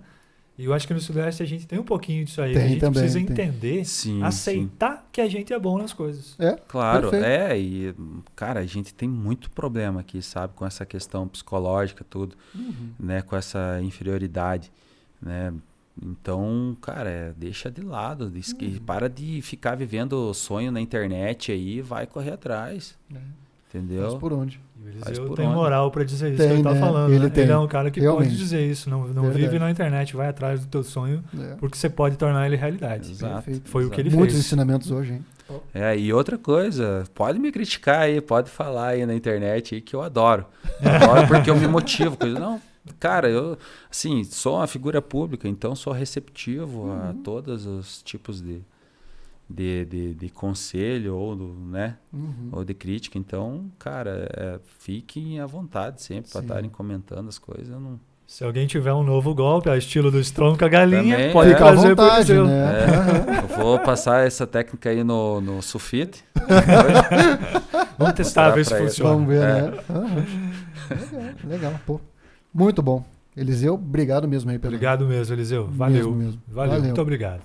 E eu acho que no Sudeste a gente tem um pouquinho disso aí. A gente também precisa entender, aceitar que a gente é bom nas coisas. Claro, e, cara, a gente tem muito problema aqui, sabe? Com essa questão psicológica, tudo, né? Com essa inferioridade, né? Então, cara, deixa de lado, para de ficar vivendo o sonho na internet aí, vai correr atrás. Entendeu? Faz por onde? O Eliseu tem moral pra dizer isso que ele tá falando. Ele é um cara que pode dizer isso. Não vive na internet, vai atrás do teu sonho, porque você pode tornar ele realidade. Exato. Foi o que ele Muitos fez. ensinamentos hoje, hein? E outra coisa, pode me criticar aí, pode falar aí na internet aí que eu adoro. Adoro porque eu me motivo. Não, cara, eu assim, sou uma figura pública, então sou receptivo a todos os tipos de conselho ou de crítica. Então, cara, fiquem à vontade sempre para estarem comentando as coisas. Se alguém tiver um novo golpe, a estilo do Strong com a galinha, também, pode trazer para o Eliseu. Eu vou passar essa técnica aí no sulfite. Vamos testar, ver se funciona. Vamos ver, né? Legal, pô. Muito bom. Eliseu, obrigado mesmo aí. Obrigado mesmo, Eliseu. Valeu. Mesmo. Valeu. Muito obrigado.